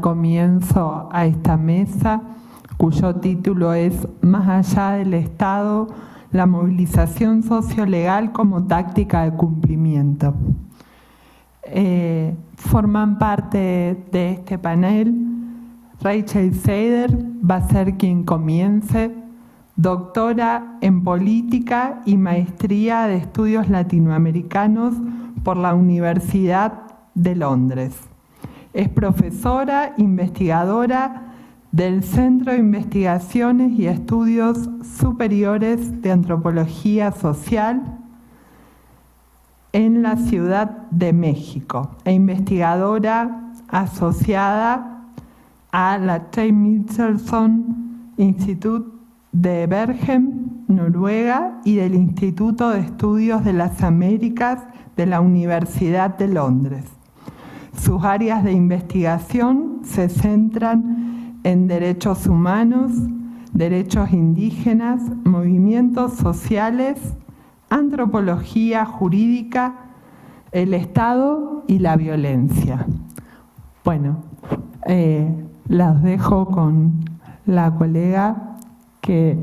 comienzo a esta mesa, cuyo título es Más allá del Estado, la movilización sociolegal como táctica de cumplimiento. Forman parte de este panel Rachel Seider, va a ser quien comience, doctora en Política y Maestría de Estudios Latinoamericanos por la Universidad de Londres. Es profesora, investigadora del Centro de Investigaciones y Estudios Superiores de Antropología Social en la Ciudad de México e investigadora asociada a la T. Michelson Institute de Bergen, Noruega, y del Instituto de Estudios de las Américas de la Universidad de Londres. Sus áreas de investigación se centran en derechos humanos, derechos indígenas, movimientos sociales, antropología jurídica, el Estado y la violencia. Bueno, las dejo con la colega que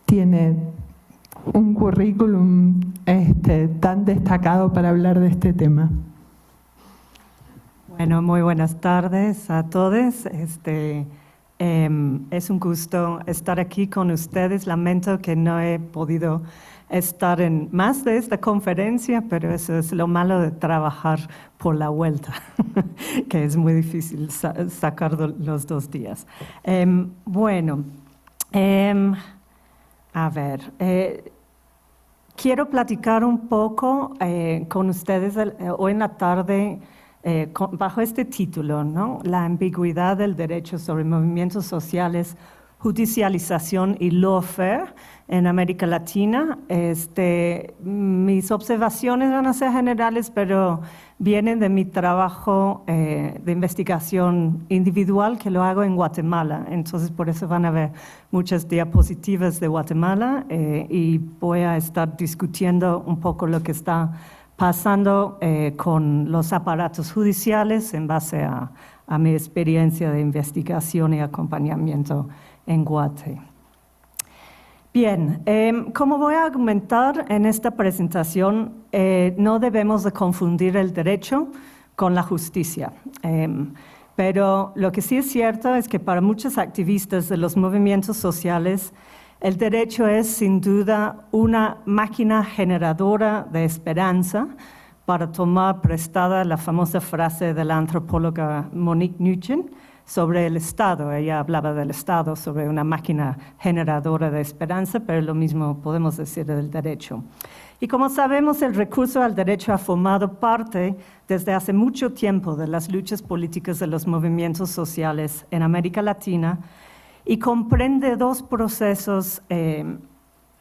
tiene un currículum tan destacado para hablar de este tema. Bueno, muy buenas tardes a todos. Es un gusto estar aquí con ustedes. Lamento que no he podido estar en más de esta conferencia, pero eso es lo malo de trabajar por la vuelta, que es muy difícil sacar los 2 días. Quiero platicar un poco con ustedes hoy en la tarde bajo este título, ¿no? La ambigüedad del derecho sobre movimientos sociales, judicialización y lawfare en América Latina. Mis observaciones van a ser generales, pero vienen de mi trabajo de investigación individual que lo hago en Guatemala. Entonces, por eso van a ver muchas diapositivas de Guatemala y voy a estar discutiendo un poco lo que está pasando con los aparatos judiciales en base a mi experiencia de investigación y acompañamiento en Guate. Bien, como voy a argumentar en esta presentación, no debemos de confundir el derecho con la justicia. Pero lo que sí es cierto es que para muchos activistas de los movimientos sociales, el derecho es sin duda una máquina generadora de esperanza, para tomar prestada la famosa frase de la antropóloga Monique Nugent sobre el Estado. Ella hablaba del Estado sobre una máquina generadora de esperanza, pero lo mismo podemos decir del derecho. Y como sabemos, el recurso al derecho ha formado parte desde hace mucho tiempo de las luchas políticas de los movimientos sociales en América Latina y comprende 2 procesos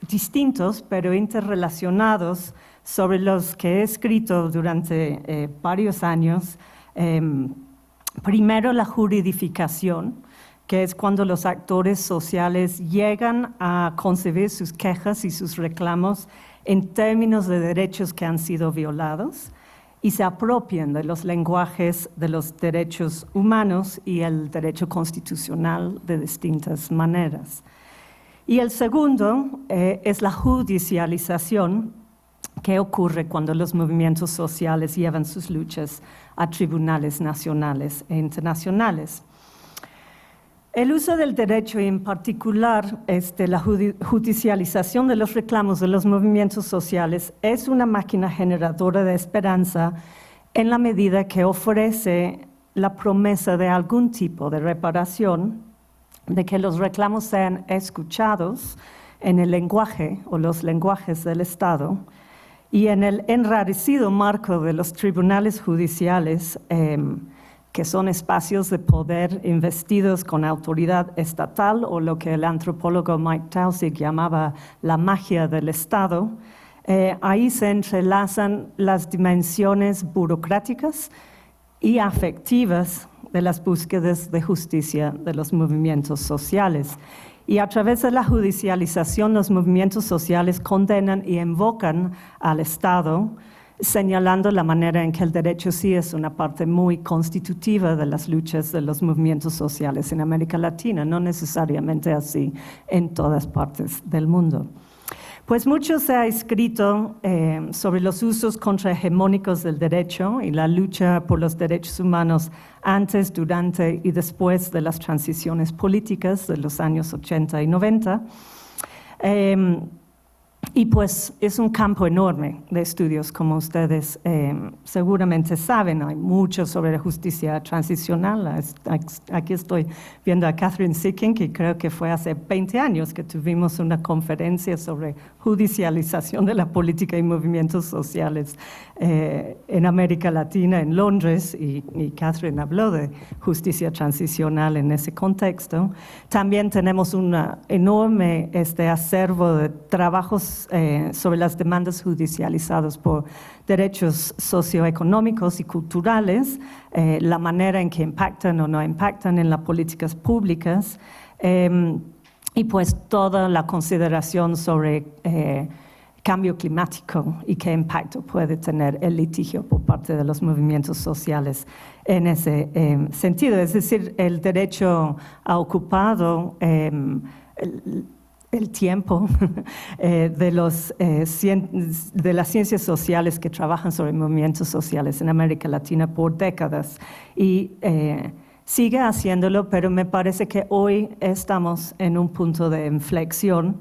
distintos pero interrelacionados sobre los que he escrito durante varios años. Primero, la juridificación, que es cuando los actores sociales llegan a concebir sus quejas y sus reclamos en términos de derechos que han sido violados y se apropian de los lenguajes de los derechos humanos y el derecho constitucional de distintas maneras. Y el segundo es la judicialización, que ocurre cuando los movimientos sociales llevan sus luchas a tribunales nacionales e internacionales. El uso del derecho y en particular la judicialización de los reclamos de los movimientos sociales es una máquina generadora de esperanza en la medida que ofrece la promesa de algún tipo de reparación, de que los reclamos sean escuchados en el lenguaje o los lenguajes del Estado y en el enrarecido marco de los tribunales judiciales, que son espacios de poder investidos con autoridad estatal o lo que el antropólogo Mike Taussig llamaba la magia del Estado. Ahí se entrelazan las dimensiones burocráticas y afectivas de las búsquedas de justicia de los movimientos sociales. Y a través de la judicialización, los movimientos sociales condenan y invocan al Estado señalando la manera en que el derecho sí es una parte muy constitutiva de las luchas de los movimientos sociales en América Latina, no necesariamente así en todas partes del mundo. Pues mucho se ha escrito sobre los usos contrahegemónicos del derecho y la lucha por los derechos humanos antes, durante y después de las transiciones políticas de los años 80 y 90. Y pues es un campo enorme de estudios, como ustedes seguramente saben. Hay mucho sobre la justicia transicional. Aquí estoy viendo a Catherine Sicking, que creo que fue hace 20 años que tuvimos una conferencia sobre judicialización de la política y movimientos sociales en América Latina, en Londres, y Catherine habló de justicia transicional en ese contexto. También tenemos un enorme acervo de trabajos sobre las demandas judicializadas por derechos socioeconómicos y culturales, la manera en que impactan o no impactan en las políticas públicas, y pues toda la consideración sobre cambio climático y qué impacto puede tener el litigio por parte de los movimientos sociales en ese sentido. Es decir, el derecho ha ocupado el tiempo de las ciencias sociales que trabajan sobre movimientos sociales en América Latina por décadas y sigue haciéndolo, pero me parece que hoy estamos en un punto de inflexión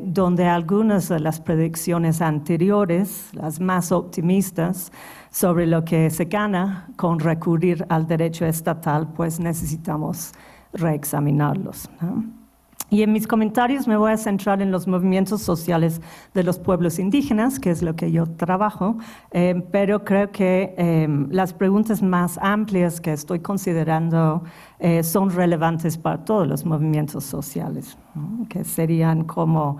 donde algunas de las predicciones anteriores, las más optimistas sobre lo que se gana con recurrir al derecho estatal, pues necesitamos reexaminarlos, ¿no? Y en mis comentarios me voy a centrar en los movimientos sociales de los pueblos indígenas, que es lo que yo trabajo, pero creo que las preguntas más amplias que estoy considerando son relevantes para todos los movimientos sociales, ¿no? Que serían como,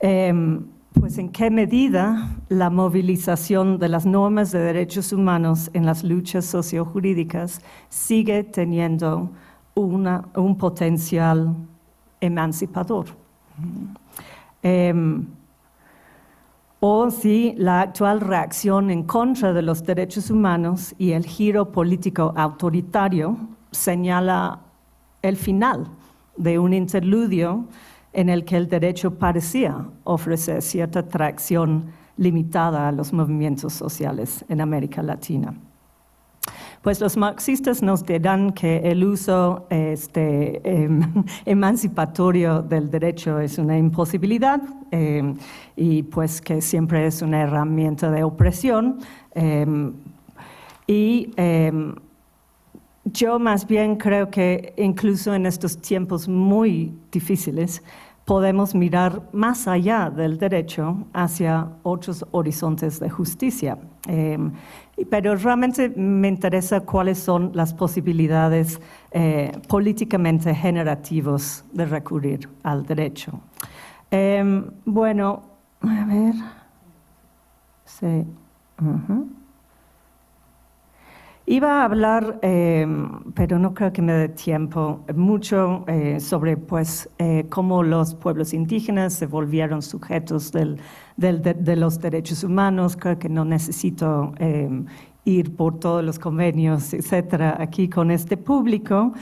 pues en qué medida la movilización de las normas de derechos humanos en las luchas sociojurídicas sigue teniendo un potencial emancipador. O si la actual reacción en contra de los derechos humanos y el giro político autoritario señala el final de un interludio en el que el derecho parecía ofrecer cierta tracción limitada a los movimientos sociales en América Latina. Pues los marxistas nos dirán que el uso emancipatorio del derecho es una imposibilidad y pues que siempre es una herramienta de opresión. Yo más bien creo que incluso en estos tiempos muy difíciles podemos mirar más allá del derecho hacia otros horizontes de justicia. Pero realmente me interesa cuáles son las posibilidades políticamente generativas de recurrir al derecho. Bueno, a ver. Sí. Iba a hablar, pero no creo que me dé tiempo, mucho sobre pues, cómo los pueblos indígenas se volvieron sujetos de los derechos humanos. Creo que no necesito ir por todos los convenios, etcétera, aquí con este público.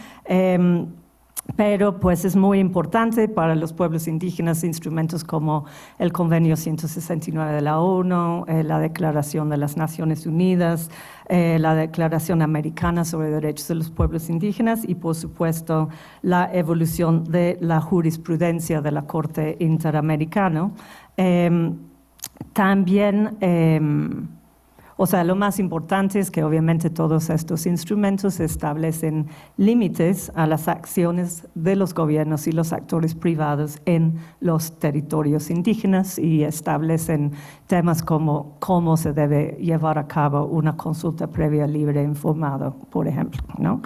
Pero pues es muy importante para los pueblos indígenas instrumentos como el Convenio 169 de la ONU, la Declaración de las Naciones Unidas, la Declaración Americana sobre Derechos de los Pueblos Indígenas y por supuesto la evolución de la jurisprudencia de la Corte Interamericana. También o sea, lo más importante es que obviamente todos estos instrumentos establecen límites a las acciones de los gobiernos y los actores privados en los territorios indígenas y establecen temas como cómo se debe llevar a cabo una consulta previa, libre e informada, por ejemplo, ¿no?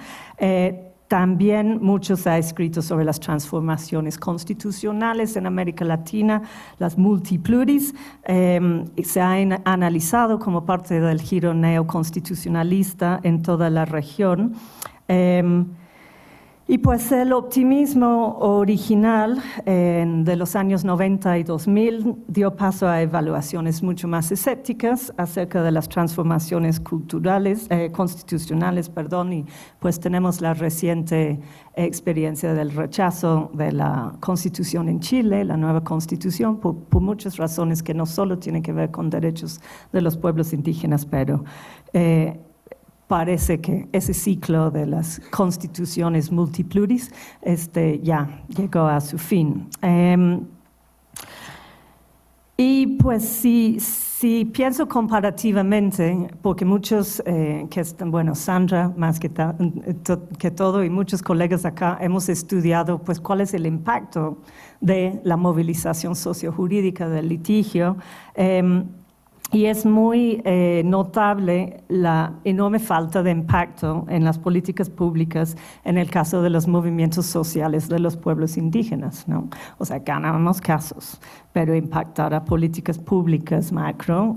También mucho se ha escrito sobre las transformaciones constitucionales en América Latina, las multipluris, se ha analizado como parte del giro neoconstitucionalista en toda la región. Y pues el optimismo original de los años 90 y 2000 dio paso a evaluaciones mucho más escépticas acerca de las transformaciones constitucionales, y pues tenemos la reciente experiencia del rechazo de la Constitución en Chile, la nueva Constitución, por muchas razones que no solo tienen que ver con derechos de los pueblos indígenas, pero parece que ese ciclo de las constituciones multipluris ya llegó a su fin. Y pues si pienso comparativamente, porque muchos, Sandra más que todo y muchos colegas acá hemos estudiado pues cuál es el impacto de la movilización sociojurídica del litigio, y es muy notable la enorme falta de impacto en las políticas públicas en el caso de los movimientos sociales de los pueblos indígenas, ¿no? O sea, ganamos casos, pero impactar a políticas públicas macro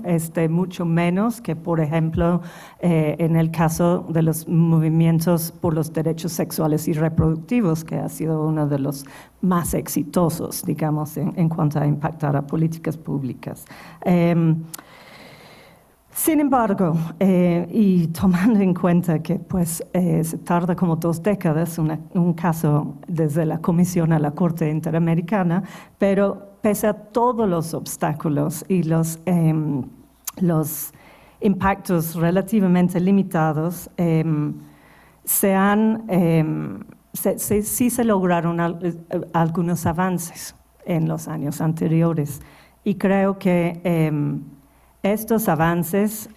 mucho menos que, por ejemplo, en el caso de los movimientos por los derechos sexuales y reproductivos, que ha sido uno de los más exitosos, digamos, en cuanto a impactar a políticas públicas. Sin embargo, y tomando en cuenta que pues, se tarda como 2 décadas un caso desde la Comisión a la Corte Interamericana, pero pese a todos los obstáculos y los impactos relativamente limitados, sí se lograron algunos avances en los años anteriores, y creo que estos avances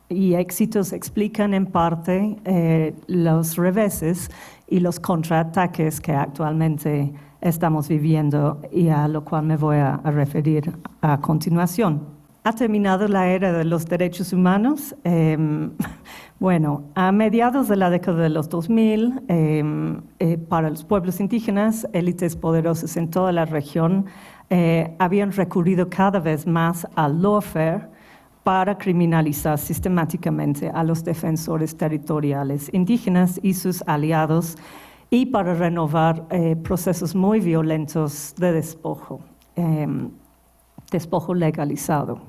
y éxitos explican en parte los reveses y los contraataques que actualmente estamos viviendo, y a lo cual me voy a referir a continuación. ¿Ha terminado la era de los derechos humanos? Bueno, a mediados de la década de los 2000, para los pueblos indígenas, élites poderosas en toda la región habían recurrido cada vez más al lawfare para criminalizar sistemáticamente a los defensores territoriales indígenas y sus aliados, y para renovar procesos muy violentos de despojo legalizado.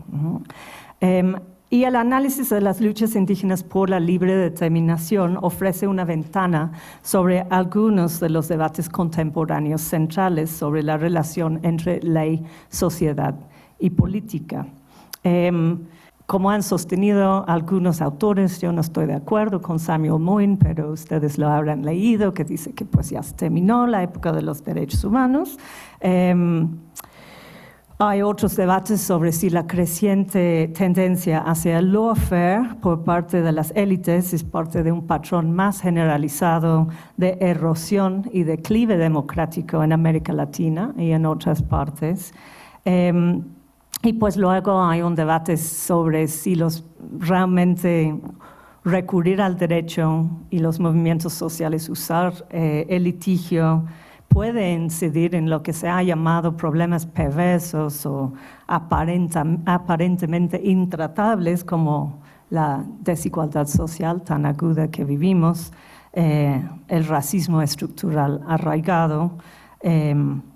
Y el análisis de las luchas indígenas por la libre determinación ofrece una ventana sobre algunos de los debates contemporáneos centrales sobre la relación entre ley, sociedad y política. Como han sostenido algunos autores, yo no estoy de acuerdo con Samuel Moyn, pero ustedes lo habrán leído, que dice que pues ya se terminó la época de los derechos humanos. Hay otros debates sobre si la creciente tendencia hacia el lawfare por parte de las élites es parte de un patrón más generalizado de erosión y declive democrático en América Latina y en otras partes. Y pues luego hay un debate sobre si realmente recurrir al derecho y los movimientos sociales, usar el litigio, puede incidir en lo que se ha llamado problemas perversos o aparentemente intratables, como la desigualdad social tan aguda que vivimos, el racismo estructural arraigado,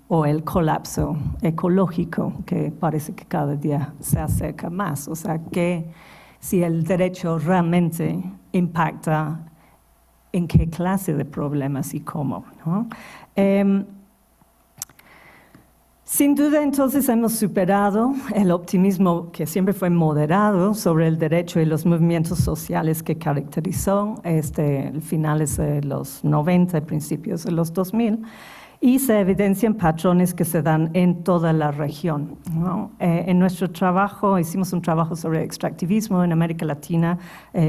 o el colapso ecológico, que parece que cada día se acerca más. O sea, que si el derecho realmente impacta, en qué clase de problemas y cómo, ¿no? Sin duda, entonces, hemos superado el optimismo que siempre fue moderado sobre el derecho y los movimientos sociales que caracterizó finales de los 90 y principios de los 2000, y se evidencian patrones que se dan en toda la región, ¿no? En nuestro trabajo, hicimos un trabajo sobre extractivismo en América Latina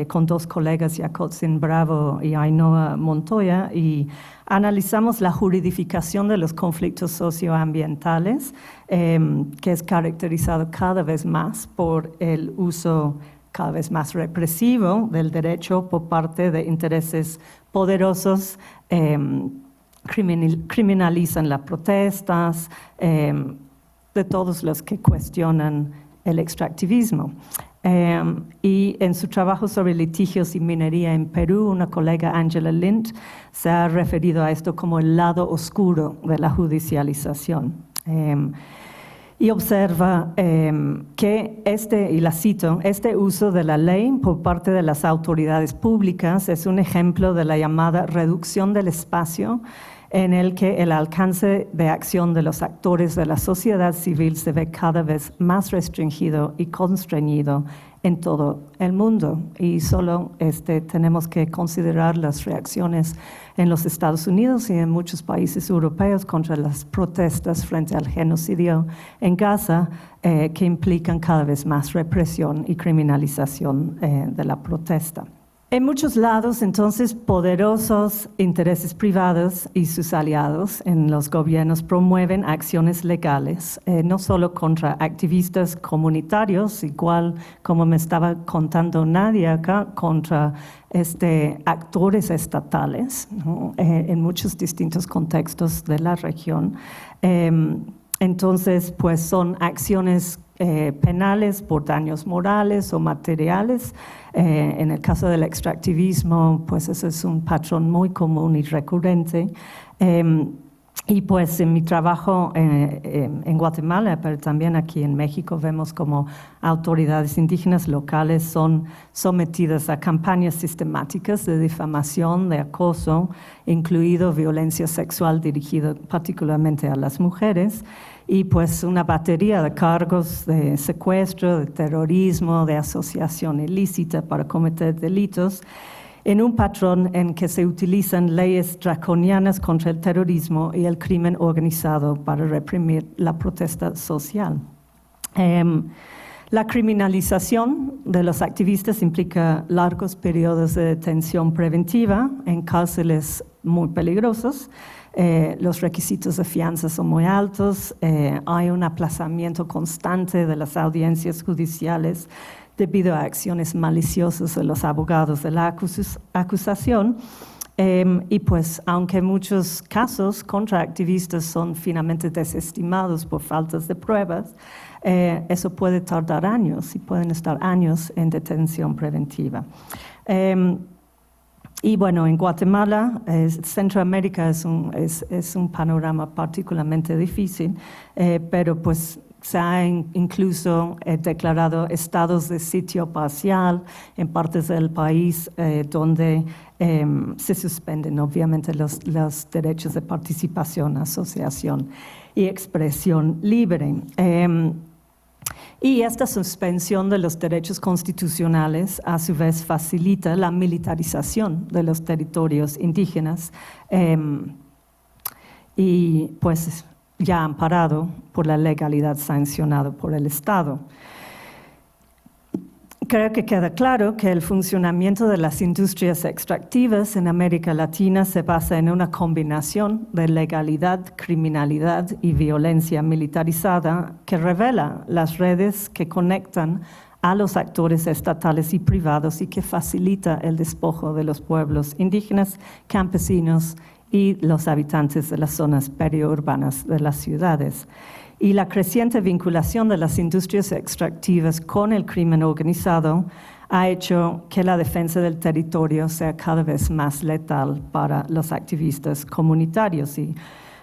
con 2 colegas, Yacotzin Bravo y Ainhoa Montoya, y analizamos la juridificación de los conflictos socioambientales, que es caracterizado cada vez más por el uso cada vez más represivo del derecho por parte de intereses poderosos. Criminalizan las protestas de todos los que cuestionan el extractivismo. Y en su trabajo sobre litigios y minería en Perú, una colega, Angela Lind, se ha referido a esto como el lado oscuro de la judicialización. Y observa que y la cito, este uso de la ley por parte de las autoridades públicas es un ejemplo de la llamada reducción del espacio en el que el alcance de acción de los actores de la sociedad civil se ve cada vez más restringido y constreñido en todo el mundo. Y solo tenemos que considerar las reacciones en los Estados Unidos y en muchos países europeos contra las protestas frente al genocidio en Gaza, que implican cada vez más represión y criminalización de la protesta. En muchos lados, entonces, poderosos intereses privados y sus aliados en los gobiernos promueven acciones legales, no solo contra activistas comunitarios, igual como me estaba contando Nadia acá, contra actores estatales, ¿no? En muchos distintos contextos de la región. Entonces, pues son acciones penales por daños morales o materiales. En el caso del extractivismo, pues ese es un patrón muy común y recurrente. Y pues en mi trabajo en Guatemala, pero también aquí en México, vemos como autoridades indígenas locales son sometidas a campañas sistemáticas de difamación, de acoso, incluido violencia sexual dirigida particularmente a las mujeres, y pues una batería de cargos de secuestro, de terrorismo, de asociación ilícita para cometer delitos, en un patrón en que se utilizan leyes draconianas contra el terrorismo y el crimen organizado para reprimir la protesta social. La criminalización de los activistas implica largos periodos de detención preventiva en cárceles muy peligrosos. Los requisitos de fianza son muy altos, hay un aplazamiento constante de las audiencias judiciales debido a acciones maliciosas de los abogados de la acusación. Y pues, aunque muchos casos contra activistas son finalmente desestimados por faltas de pruebas, eso puede tardar años y pueden estar años en detención preventiva. Y bueno, en Guatemala, Centroamérica es un panorama particularmente difícil, pero pues se han incluso declarado estados de sitio parcial en partes del país donde se suspenden obviamente los derechos de participación, asociación y expresión libre. Y esta suspensión de los derechos constitucionales a su vez facilita la militarización de los territorios indígenas y pues ya amparado por la legalidad sancionada por el Estado. Creo que queda claro que el funcionamiento de las industrias extractivas en América Latina se basa en una combinación de legalidad, criminalidad y violencia militarizada que revela las redes que conectan a los actores estatales y privados y que facilita el despojo de los pueblos indígenas, campesinos y los habitantes de las zonas periurbanas de las ciudades. Y la creciente vinculación de las industrias extractivas con el crimen organizado ha hecho que la defensa del territorio sea cada vez más letal para los activistas comunitarios. Y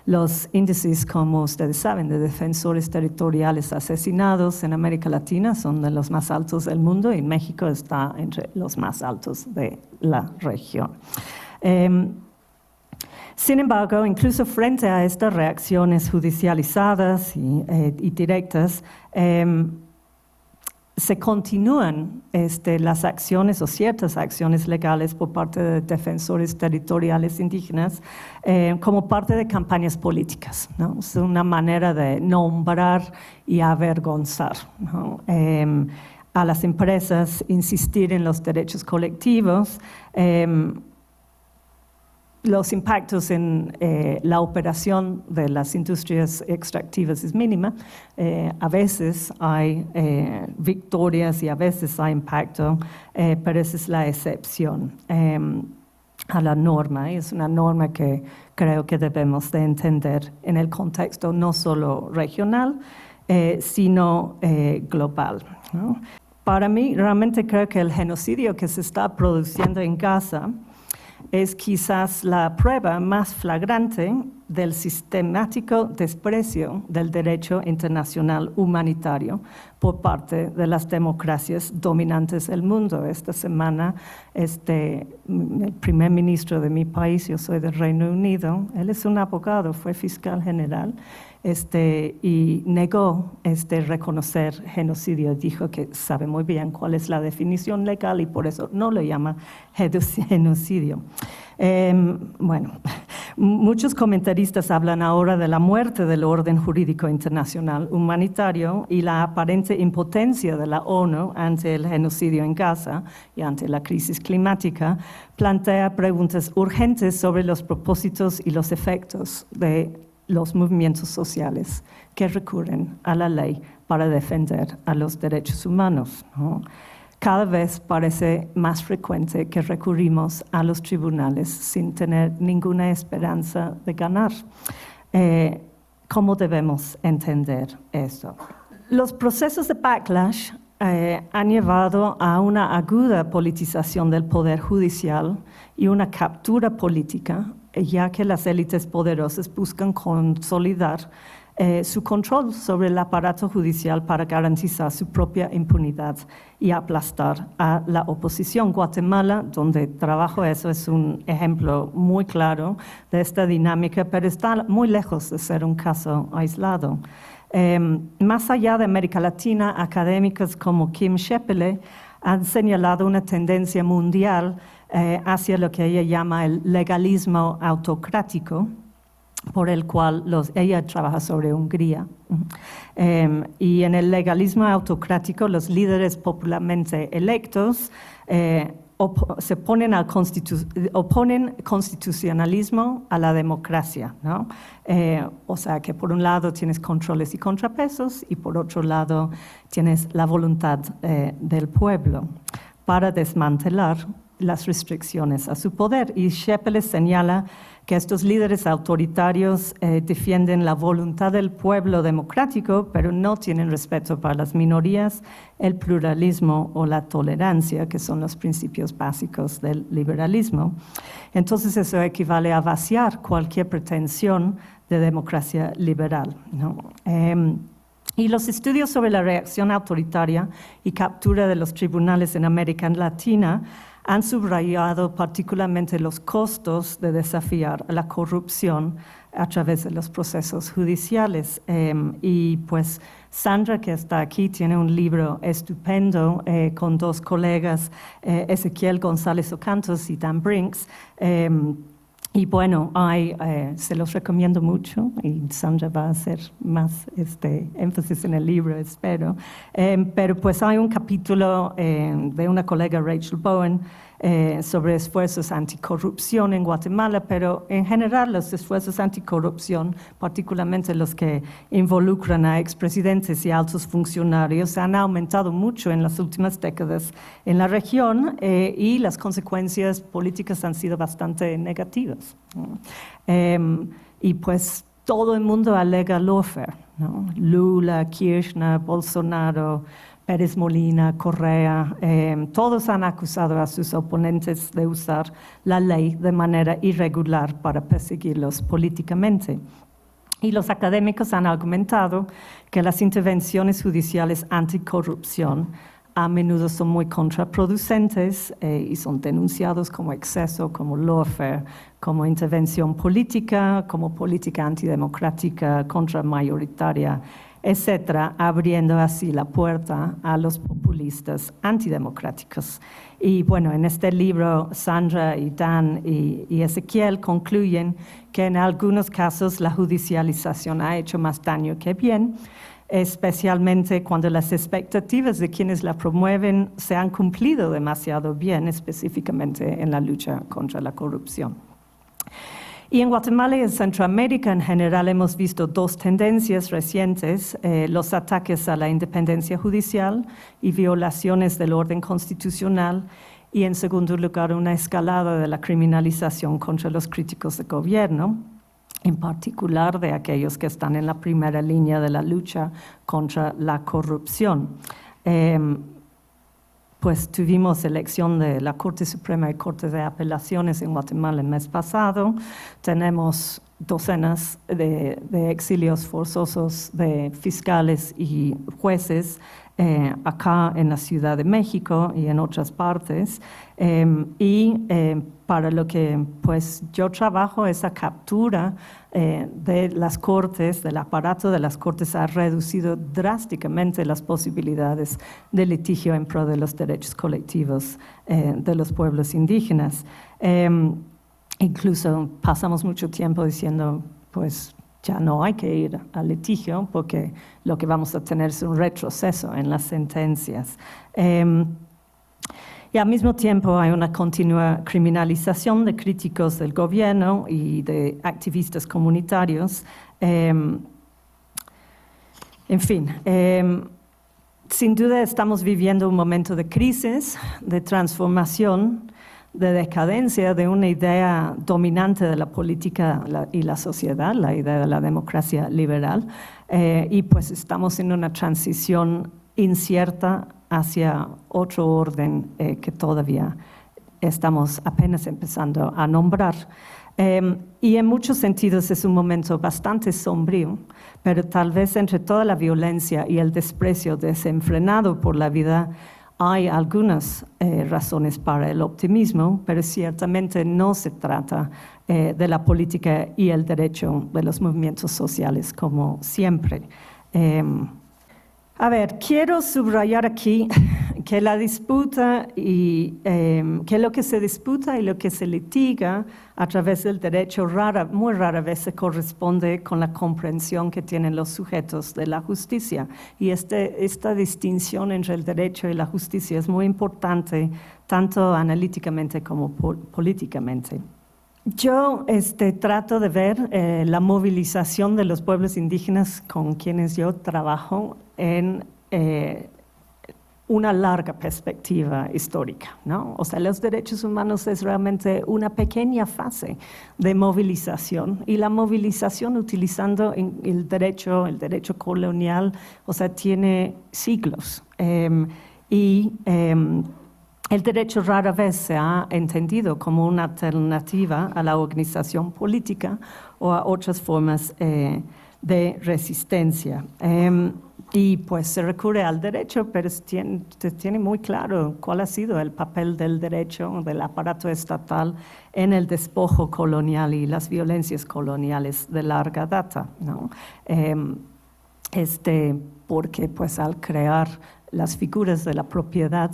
los índices, como ustedes saben, de defensores territoriales asesinados en América Latina son de los más altos del mundo y México está entre los más altos de la región. Sin embargo, incluso frente a estas reacciones judicializadas y directas, se continúan las acciones o ciertas acciones legales por parte de defensores territoriales indígenas como parte de campañas políticas, ¿no? Es una manera de nombrar y avergonzar, ¿no? A las empresas, insistir en los derechos colectivos. Los impactos en la operación de las industrias extractivas es mínima. A veces hay victorias y a veces hay impacto, pero esa es la excepción a la norma. Y es una norma que creo que debemos de entender en el contexto no solo regional, sino global, ¿no? Para mí, realmente creo que el genocidio que se está produciendo en Gaza es quizás la prueba más flagrante del sistemático desprecio del derecho internacional humanitario por parte de las democracias dominantes del mundo. Esta semana, el primer ministro de mi país, yo soy del Reino Unido, él es un abogado, fue fiscal general, y negó reconocer genocidio. Dijo que sabe muy bien cuál es la definición legal y por eso no lo llama genocidio. Bueno, muchos comentaristas hablan ahora de la muerte del orden jurídico internacional humanitario y la aparente impotencia de la ONU ante el genocidio en Gaza y ante la crisis climática. Plantea preguntas urgentes sobre los propósitos y los efectos de los movimientos sociales que recurren a la ley para defender a los derechos humanos, ¿no? Cada vez parece más frecuente que recurrimos a los tribunales sin tener ninguna esperanza de ganar. ¿Cómo debemos entender esto? Los procesos de backlash han llevado a una aguda politización del poder judicial y una captura política, ya que las élites poderosas buscan consolidar su control sobre el aparato judicial para garantizar su propia impunidad y aplastar a la oposición. Guatemala, donde trabajo eso, es un ejemplo muy claro de esta dinámica, pero está muy lejos de ser un caso aislado. Más allá de América Latina, académicos como Kim Scheppele han señalado una tendencia mundial hacia lo que ella llama el legalismo autocrático, por el cual ella trabaja sobre Hungría. Y en el legalismo autocrático, los líderes popularmente electos se oponen constitucionalismo a la democracia, ¿no? O sea que por un lado tienes controles y contrapesos y por otro lado tienes la voluntad del pueblo para desmantelar las restricciones a su poder. Y Scheppele señala que estos líderes autoritarios defienden la voluntad del pueblo democrático, pero no tienen respeto para las minorías, el pluralismo o la tolerancia, que son los principios básicos del liberalismo. Entonces eso equivale a vaciar cualquier pretensión de democracia liberal, ¿no? Y los estudios sobre la reacción autoritaria y captura de los tribunales en América Latina han subrayado particularmente los costos de desafiar a la corrupción a través de los procesos judiciales. Y pues Sandra, que está aquí, tiene un libro estupendo con dos colegas, Ezequiel González Ocantos y Dan Brinks. Y bueno, se los recomiendo mucho y Sandra va a hacer más énfasis en el libro, espero. Pero pues hay un capítulo de una colega, Rachel Bowen, sobre esfuerzos anticorrupción en Guatemala, pero en general los esfuerzos anticorrupción, particularmente los que involucran a expresidentes y altos funcionarios, han aumentado mucho en las últimas décadas en la región y las consecuencias políticas han sido bastante negativas. Y pues todo el mundo alega lawfare, ¿no? Lula, Kirchner, Bolsonaro, Pérez Molina, Correa, todos han acusado a sus oponentes de usar la ley de manera irregular para perseguirlos políticamente. Y los académicos han argumentado que las intervenciones judiciales anticorrupción a menudo son muy contraproducentes y son denunciados como exceso, como lawfare, como intervención política, como política antidemocrática, contramayoritaria, etcétera, abriendo así la puerta a los populistas antidemocráticos. Y bueno, en este libro Sandra y Dan y Ezequiel concluyen que en algunos casos la judicialización ha hecho más daño que bien, especialmente cuando las expectativas de quienes la promueven se han cumplido demasiado bien, específicamente en la lucha contra la corrupción. Y en Guatemala y en Centroamérica en general hemos visto dos tendencias recientes, los ataques a la independencia judicial y violaciones del orden constitucional, y en segundo lugar una escalada de la criminalización contra los críticos de gobierno, en particular de aquellos que están en la primera línea de la lucha contra la corrupción. pues tuvimos elección de la Corte Suprema y Corte de Apelaciones en Guatemala el mes pasado. Tenemos docenas de exilios forzosos de fiscales y jueces acá en la Ciudad de México y en otras partes. Para lo que pues yo trabajo, esa captura de las cortes, del aparato de las cortes, ha reducido drásticamente las posibilidades de litigio en pro de los derechos colectivos de los pueblos indígenas. Incluso pasamos mucho tiempo diciendo, pues ya no hay que ir al litigio porque lo que vamos a tener es un retroceso en las sentencias. Y al mismo tiempo hay una continua criminalización de críticos del gobierno y de activistas comunitarios. En fin, sin duda estamos viviendo un momento de crisis, de transformación, de decadencia de una idea dominante de la política y la sociedad, la idea de la democracia liberal, y pues estamos en una transición incierta hacia otro orden que todavía estamos apenas empezando a nombrar. Y en muchos sentidos es un momento bastante sombrío, pero tal vez entre toda la violencia y el desprecio desenfrenado por la vida hay algunas razones para el optimismo, pero ciertamente no se trata de la política y el derecho de los movimientos sociales como siempre. A ver, quiero subrayar aquí que la disputa y que lo que se disputa y lo que se litiga a través del derecho muy rara vez se corresponde con la comprensión que tienen los sujetos de la justicia. Y esta distinción entre el derecho y la justicia es muy importante, tanto analíticamente como políticamente. Yo trato de ver la movilización de los pueblos indígenas con quienes yo trabajo en una larga perspectiva histórica, ¿no? O sea, los derechos humanos es realmente una pequeña fase de movilización, y la movilización utilizando el derecho colonial, o sea, tiene siglos. El derecho rara vez se ha entendido como una alternativa a la organización política o a otras formas de resistencia. Y pues se recurre al derecho, pero tiene muy claro cuál ha sido el papel del derecho, del aparato estatal en el despojo colonial y las violencias coloniales de larga data, ¿no? Porque pues al crear las figuras de la propiedad,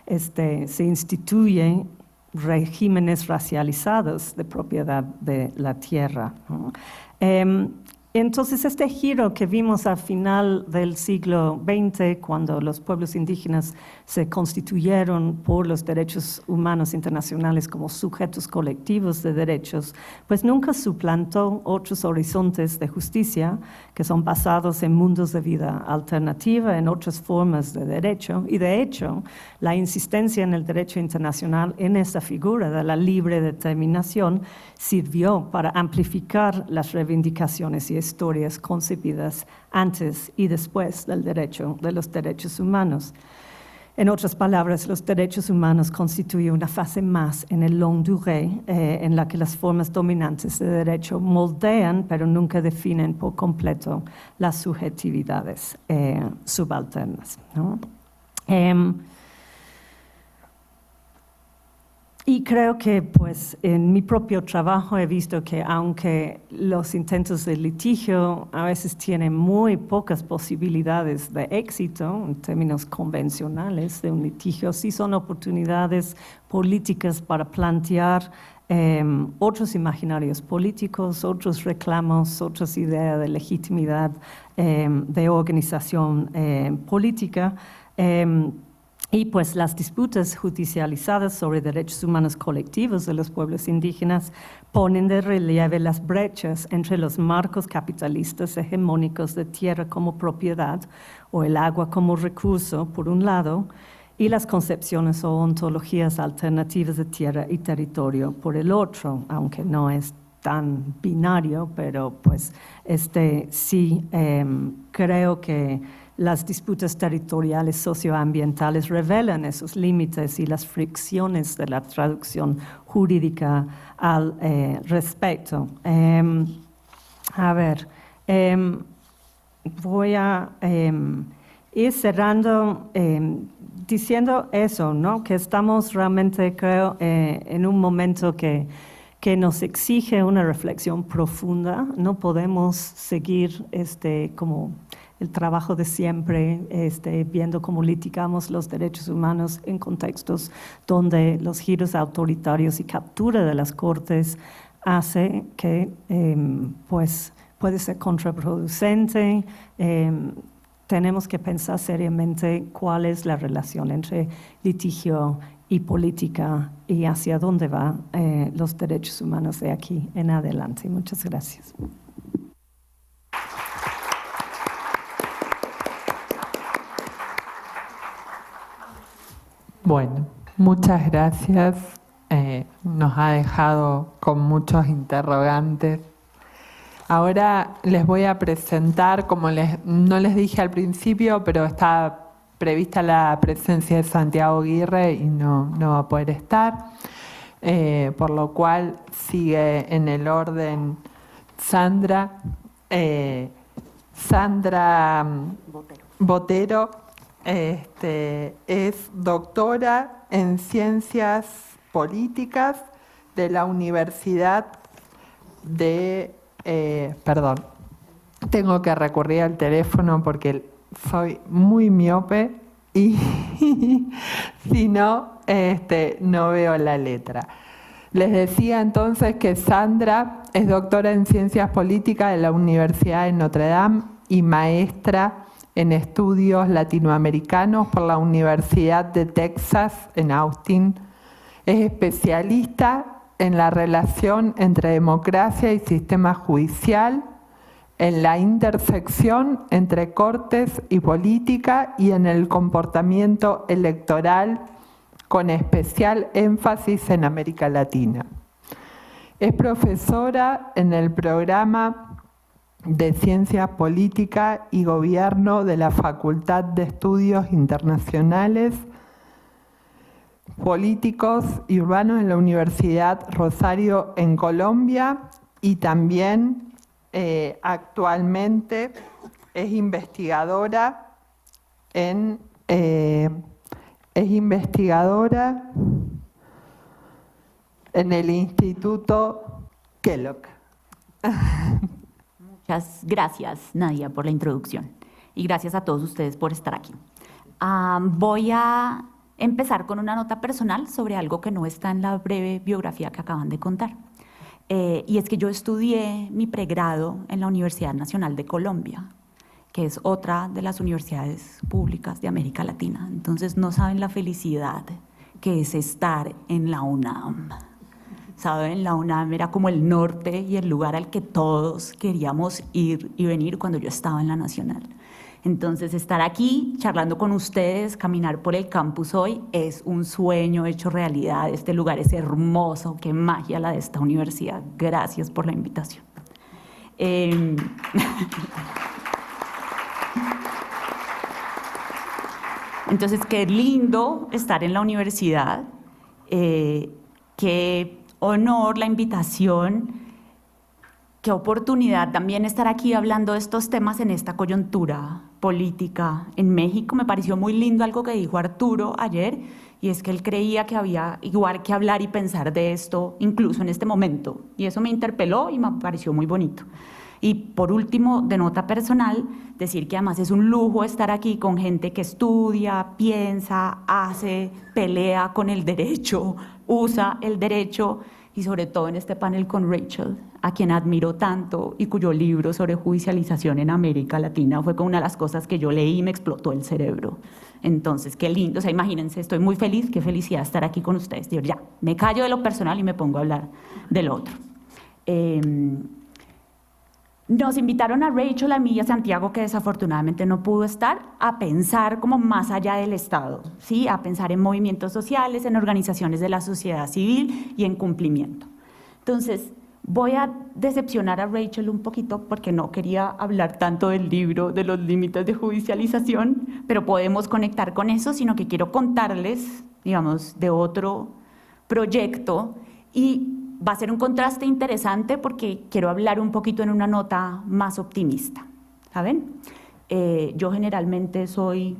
se instituyen regímenes racializados de propiedad de la tierra, ¿no? Entonces, este giro que vimos al final del siglo XX, cuando los pueblos indígenas se constituyeron por los derechos humanos internacionales como sujetos colectivos de derechos, pues nunca suplantó otros horizontes de justicia que son basados en mundos de vida alternativa, en otras formas de derecho. Y de hecho, la insistencia en el derecho internacional en esa figura de la libre determinación sirvió para amplificar las reivindicaciones y historias concebidas antes y después del derecho, de los derechos humanos. En otras palabras, los derechos humanos constituyen una fase más en el longue durée, en la que las formas dominantes de derecho moldean, pero nunca definen por completo las subjetividades subalternas, ¿no? Y creo que pues, en mi propio trabajo he visto que aunque los intentos de litigio a veces tienen muy pocas posibilidades de éxito en términos convencionales de un litigio, sí son oportunidades políticas para plantear otros imaginarios políticos, otros reclamos, otras ideas de legitimidad de organización política. Y pues las disputas judicializadas sobre derechos humanos colectivos de los pueblos indígenas ponen de relieve las brechas entre los marcos capitalistas hegemónicos de tierra como propiedad o el agua como recurso, por un lado, y las concepciones o ontologías alternativas de tierra y territorio, por el otro, aunque no es tan binario, pero pues sí creo que las disputas territoriales socioambientales revelan esos límites y las fricciones de la traducción jurídica al respecto. Voy a ir cerrando diciendo eso, ¿no? Que estamos realmente, creo, en un momento que nos exige una reflexión profunda. No podemos seguir como el trabajo de siempre, viendo cómo litigamos los derechos humanos en contextos donde los giros autoritarios y captura de las cortes hace que pues puede ser contraproducente. Tenemos que pensar seriamente cuál es la relación entre litigio y política y hacia dónde van los derechos humanos de aquí en adelante. Muchas gracias. Bueno, muchas gracias. Nos ha dejado con muchos interrogantes. Ahora les voy a presentar, como no les dije al principio, pero está prevista la presencia de Santiago Aguirre y no va a poder estar, por lo cual sigue en el orden Sandra Botero. Es doctora en Ciencias Políticas de la Universidad de... perdón, tengo que recurrir al teléfono porque soy muy miope y si no, no veo la letra. Les decía entonces que Sandra es doctora en Ciencias Políticas de la Universidad de Notre Dame y maestra en Estudios Latinoamericanos por la Universidad de Texas en Austin. Es especialista en la relación entre democracia y sistema judicial, en la intersección entre cortes y política y en el comportamiento electoral, con especial énfasis en América Latina. Es profesora en el programa de Ciencias Política y Gobierno de la Facultad de Estudios Internacionales Políticos y Urbanos de la Universidad Rosario en Colombia y también actualmente es investigadora en el Instituto Kellogg. Muchas gracias, Nadia, por la introducción y gracias a todos ustedes por estar aquí. Voy a empezar con una nota personal sobre algo que no está en la breve biografía que acaban de contar. Y es que yo estudié mi pregrado en la Universidad Nacional de Colombia, que es otra de las universidades públicas de América Latina. Entonces no saben la felicidad que es estar en la UNAM. ¿Saben? La UNAM era como el norte y el lugar al que todos queríamos ir y venir cuando yo estaba en la Nacional. Entonces, estar aquí charlando con ustedes, caminar por el campus hoy, es un sueño hecho realidad. Este lugar es hermoso, qué magia la de esta universidad. Gracias por la invitación. Entonces, qué lindo estar en la universidad, qué honor la invitación, qué oportunidad también estar aquí hablando de estos temas en esta coyuntura política en México. Me pareció muy lindo algo que dijo Arturo ayer, y es que él creía que había igual que hablar y pensar de esto incluso en este momento, y eso me interpeló y me pareció muy bonito. Y por último, de nota personal, decir que además es un lujo estar aquí con gente que estudia, piensa, hace, pelea con el derecho, usa el derecho, y sobre todo en este panel con Rachel, a quien admiro tanto y cuyo libro sobre judicialización en América Latina fue como una de las cosas que yo leí y me explotó el cerebro. Entonces, qué lindo, o sea, imagínense, estoy muy feliz, qué felicidad estar aquí con ustedes. Digo, ya, me callo de lo personal y me pongo a hablar de lo otro. Nos invitaron a Rachel, a mí y a Santiago, que desafortunadamente no pudo estar, a pensar como más allá del Estado, ¿sí? A pensar en movimientos sociales, en organizaciones de la sociedad civil y en cumplimiento. Entonces, Voy a decepcionar a Rachel un poquito porque no quería hablar tanto del libro, de los límites de judicialización, pero podemos conectar con eso, sino que quiero contarles, digamos, de otro proyecto y va a ser un contraste interesante porque quiero hablar un poquito en una nota más optimista, ¿saben? Yo generalmente soy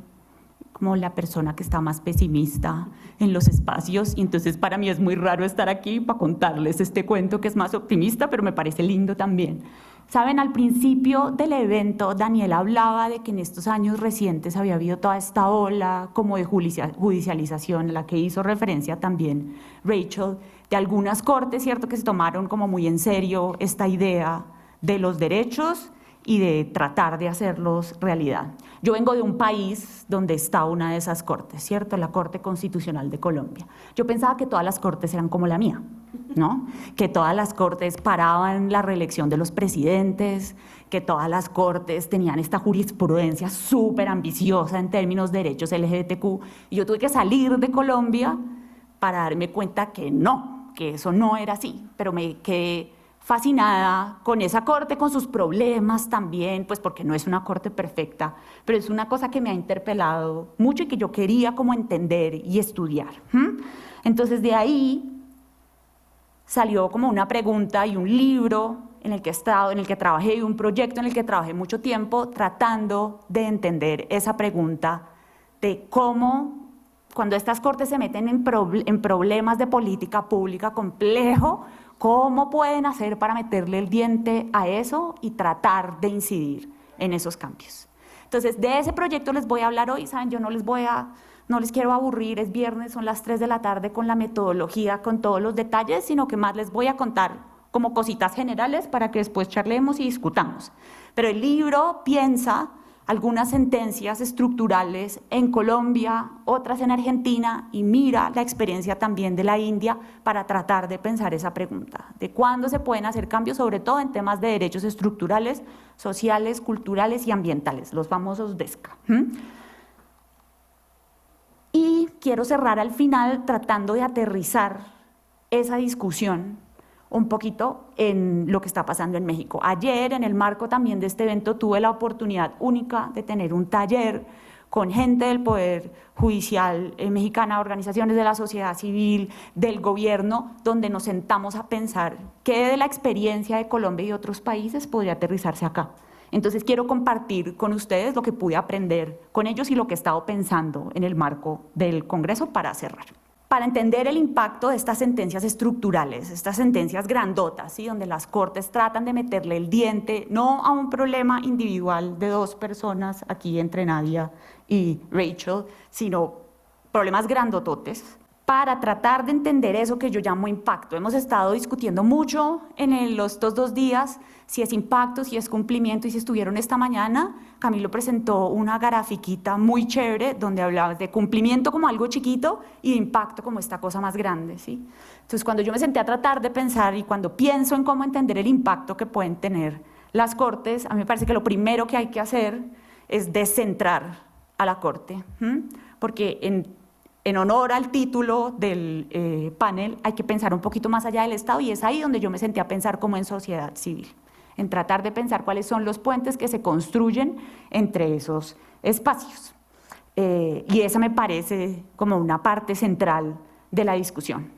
como la persona que está más pesimista en los espacios y entonces para mí es muy raro estar aquí para contarles este cuento que es más optimista, pero me parece lindo también. Saben, al principio del evento Daniel hablaba de que en estos años recientes había habido toda esta ola como de judicialización, a la que hizo referencia también Rachel, de algunas cortes, ¿cierto?, que se tomaron como muy en serio esta idea de los derechos y de tratar de hacerlos realidad. Yo vengo de un país donde está una de esas cortes, ¿cierto?, la Corte Constitucional de Colombia. Yo pensaba que todas las cortes eran como la mía, ¿no? Que todas las cortes paraban la reelección de los presidentes, que todas las cortes tenían esta jurisprudencia súper ambiciosa en términos de derechos LGBTQ. Y yo tuve que salir de Colombia para darme cuenta que no, que eso no era así, pero me quedé fascinada con esa corte, con sus problemas también, pues porque no es una corte perfecta, pero es una cosa que me ha interpelado mucho y que yo quería como entender y estudiar. Entonces de ahí salió como una pregunta y un libro en el que he estado, en el que trabajé, y un proyecto en el que trabajé mucho tiempo tratando de entender esa pregunta de cómo, cuando estas cortes se meten en problemas de política pública complejo, ¿cómo pueden hacer para meterle el diente a eso y tratar de incidir en esos cambios? Entonces, de ese proyecto les voy a hablar hoy. Saben, yo no les quiero aburrir, es viernes, son las 3 de la tarde con la metodología, con todos los detalles, sino que más les voy a contar como cositas generales para que después charlemos y discutamos. Pero el libro piensa algunas sentencias estructurales en Colombia, otras en Argentina, y mira la experiencia también de la India para tratar de pensar esa pregunta, de cuándo se pueden hacer cambios, sobre todo en temas de derechos estructurales, sociales, culturales y ambientales, los famosos DESCA. Y quiero cerrar al final tratando de aterrizar esa discusión un poquito en lo que está pasando en México. Ayer, en el marco también de este evento, tuve la oportunidad única de tener un taller con gente del Poder Judicial mexicana, organizaciones de la sociedad civil, del gobierno, donde nos sentamos a pensar qué de la experiencia de Colombia y otros países podría aterrizarse acá. Entonces quiero compartir con ustedes lo que pude aprender con ellos y lo que he estado pensando en el marco del Congreso para cerrar. Para entender el impacto de estas sentencias estructurales, estas sentencias grandotas, ¿sí?, donde las cortes tratan de meterle el diente no a un problema individual de dos personas, aquí entre Nadia y Rachel, sino problemas grandototes, para tratar de entender eso que yo llamo impacto. Hemos estado discutiendo mucho en estos 2 días si es impacto, si es cumplimiento, y si estuvieron esta mañana, Camilo presentó una grafiquita muy chévere donde hablaba de cumplimiento como algo chiquito y de impacto como esta cosa más grande, ¿sí? Entonces, cuando yo me senté a tratar de pensar y cuando pienso en cómo entender el impacto que pueden tener las cortes, a mí me parece que lo primero que hay que hacer es descentrar a la corte, porque en honor al título del panel, hay que pensar un poquito más allá del Estado, y es ahí donde yo me senté a pensar como en sociedad civil, en tratar de pensar cuáles son los puentes que se construyen entre esos espacios. Y esa me parece como una parte central de la discusión.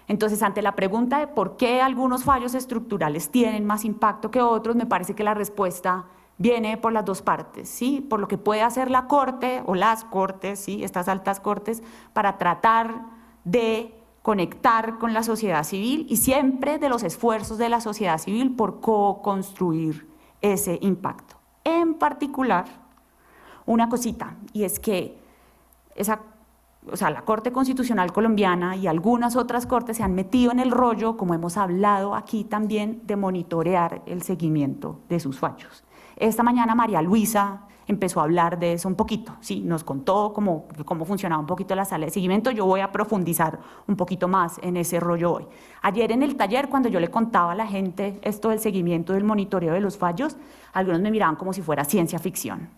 Entonces, ante la pregunta de por qué algunos fallos estructurales tienen más impacto que otros, me parece que la respuesta viene por las dos partes, ¿sí? Por lo que puede hacer la Corte o las Cortes, ¿sí?, estas altas Cortes, para tratar de conectar con la sociedad civil, y siempre de los esfuerzos de la sociedad civil por co-construir ese impacto. En particular, una cosita, y es que la Corte Constitucional colombiana y algunas otras cortes se han metido en el rollo, como hemos hablado aquí también, de monitorear el seguimiento de sus fallos. Esta mañana María Luisa empezó a hablar de eso un poquito, ¿sí? Nos contó cómo funcionaba un poquito la sala de seguimiento. Yo voy a profundizar un poquito más en ese rollo hoy. Ayer en el taller, cuando yo le contaba a la gente esto del seguimiento, del monitoreo de los fallos, algunos me miraban como si fuera ciencia ficción.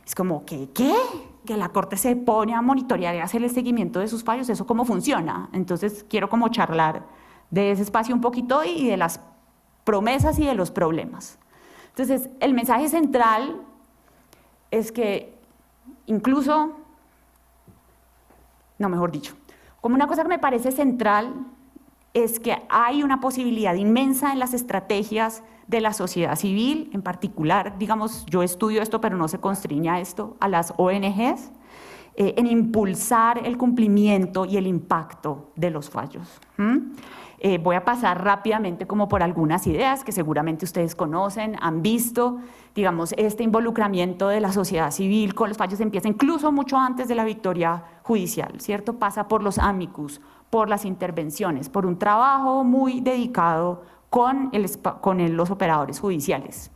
Es como, ¿qué? Que la Corte se pone a monitorear y a hacer el seguimiento de sus fallos, ¿eso cómo funciona? Entonces quiero como charlar de ese espacio un poquito y de las promesas y de los problemas. Entonces, el mensaje central es que incluso, no, mejor dicho, como una cosa que me parece central es que hay una posibilidad inmensa en las estrategias de la sociedad civil, en particular, digamos, yo estudio esto, pero no se constriña a esto, a las ONGs, en impulsar el cumplimiento y el impacto de los fallos. Voy a pasar rápidamente como por algunas ideas que seguramente ustedes conocen, han visto, digamos, este involucramiento de la sociedad civil con los fallos empieza incluso mucho antes de la victoria judicial, ¿cierto? Pasa por los amicus, por las intervenciones, por un trabajo muy dedicado con los operadores judiciales.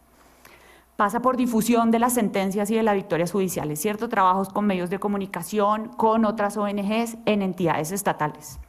Pasa por difusión de las sentencias y de las victorias judiciales, ¿cierto? Trabajos con medios de comunicación, con otras ONGs, en entidades estatales.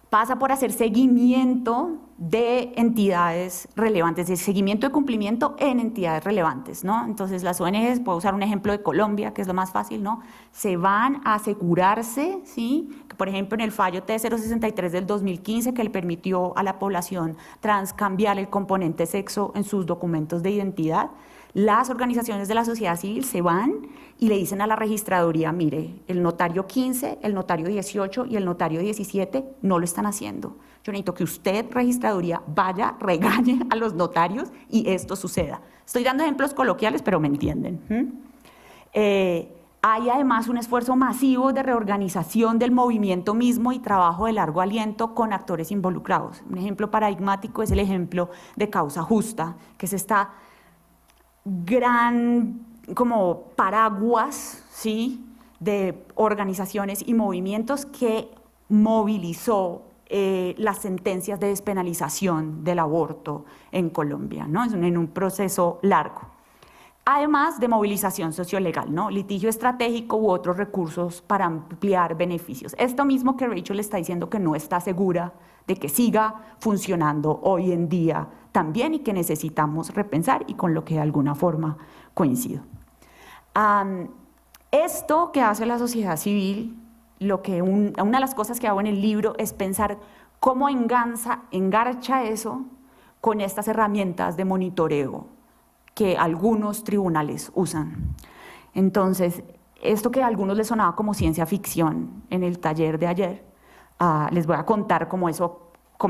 Pasa por hacer seguimiento de entidades relevantes, de seguimiento de cumplimiento en entidades relevantes, ¿no? Entonces las ONGs, puedo usar un ejemplo de Colombia, que es lo más fácil, ¿no? Se van a asegurarse, ¿sí? Que por ejemplo en el fallo T063 del 2015, que le permitió a la población trans cambiar el componente sexo en sus documentos de identidad, las organizaciones de la sociedad civil se van y le dicen a la registraduría, mire, el notario 15, el notario 18 y el notario 17 no lo están haciendo. Yo necesito que usted, registraduría, vaya, regañe a los notarios y esto suceda. Estoy dando ejemplos coloquiales, pero me entienden. Hay además un esfuerzo masivo de reorganización del movimiento mismo y trabajo de largo aliento con actores involucrados. Un ejemplo paradigmático es el ejemplo de Causa Justa, que es esta gran como paraguas, ¿sí?, de organizaciones y movimientos que movilizó las sentencias de despenalización del aborto en Colombia, ¿no? Es en un proceso largo. Además de movilización sociolegal, ¿no? Litigio estratégico u otros recursos para ampliar beneficios. Esto mismo que Rachel está diciendo que no está segura de que siga funcionando hoy en día también y que necesitamos repensar y con lo que de alguna forma coincido. Esto que hace la sociedad civil, una de las cosas que hago en el libro es pensar cómo engarcha eso con estas herramientas de monitoreo que algunos tribunales usan. Entonces, esto que a algunos les sonaba como ciencia ficción en el taller de ayer, les voy a contar cómo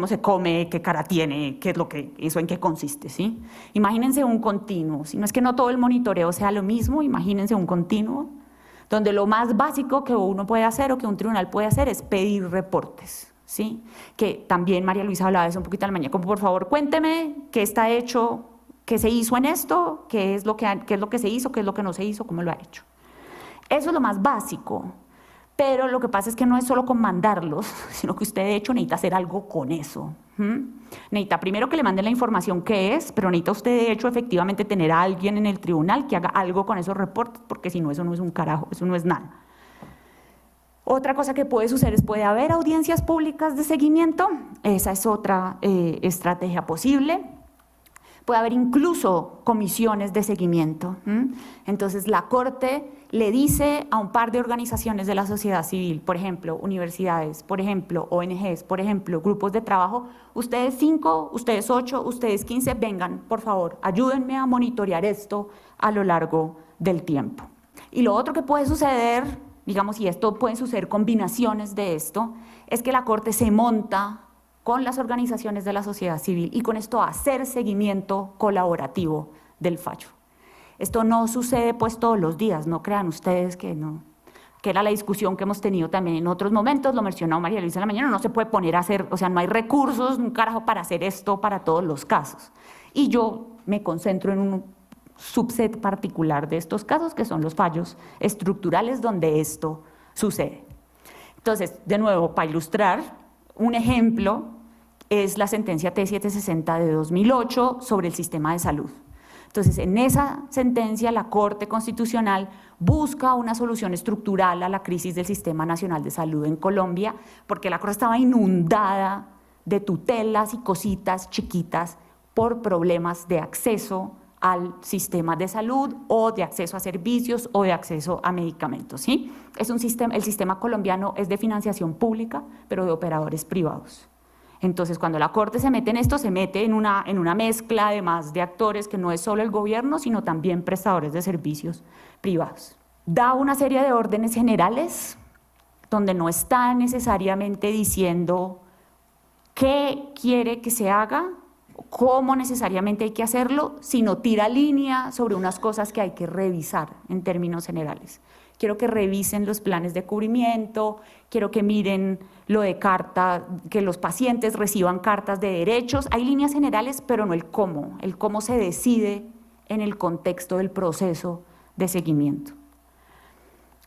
se come, qué cara tiene, eso en qué consiste, ¿sí? Imagínense un continuo, si no es que no todo el monitoreo sea lo mismo, imagínense un continuo donde lo más básico que uno puede hacer o que un tribunal puede hacer es pedir reportes, ¿sí? Que también María Luisa hablaba de eso un poquito a la mañana, como por favor cuénteme qué está hecho, qué se hizo en esto, qué es lo que se hizo, qué es lo que no se hizo, cómo lo ha hecho. Eso es lo más básico. Pero lo que pasa es que no es solo con mandarlos, sino que usted de hecho necesita hacer algo con eso. Necesita primero que le manden la información que es, pero necesita usted de hecho efectivamente tener a alguien en el tribunal que haga algo con esos reportes, porque si no, eso no es un carajo, eso no es nada. Otra cosa que puede suceder es puede haber audiencias públicas de seguimiento, esa es otra estrategia posible. Puede haber incluso comisiones de seguimiento. Entonces la Corte le dice a un par de organizaciones de la sociedad civil, por ejemplo, universidades, por ejemplo, ONGs, por ejemplo, grupos de trabajo, ustedes 5, ustedes 8, ustedes 15, vengan, por favor, ayúdenme a monitorear esto a lo largo del tiempo. Y lo otro que puede suceder, digamos, y esto pueden suceder combinaciones de esto, es que la Corte se monta con las organizaciones de la sociedad civil y con esto hacer seguimiento colaborativo del fallo. Esto no sucede pues todos los días, no crean ustedes que no, que era la discusión que hemos tenido también en otros momentos, lo mencionó María Luisa en la mañana, no se puede poner a hacer, o sea, no hay recursos, un carajo para hacer esto para todos los casos. Y yo me concentro en un subset particular de estos casos, que son los fallos estructurales donde esto sucede. Entonces, de nuevo, para ilustrar, un ejemplo es la sentencia T760 de 2008 sobre el sistema de salud. Entonces, en esa sentencia, la Corte Constitucional busca una solución estructural a la crisis del Sistema Nacional de Salud en Colombia, porque la Corte estaba inundada de tutelas y cositas chiquitas por problemas de acceso al sistema de salud o de acceso a servicios o de acceso a medicamentos, ¿sí? Es un sistema, el sistema colombiano es de financiación pública, pero de operadores privados. Entonces, cuando la Corte se mete en esto, se mete en una mezcla además de actores que no es solo el gobierno, sino también prestadores de servicios privados. Da una serie de órdenes generales donde no está necesariamente diciendo qué quiere que se haga, cómo necesariamente hay que hacerlo, sino tira línea sobre unas cosas que hay que revisar en términos generales. Quiero que revisen los planes de cubrimiento, quiero que miren lo de carta, que los pacientes reciban cartas de derechos. Hay líneas generales, pero no el cómo. El cómo se decide en el contexto del proceso de seguimiento.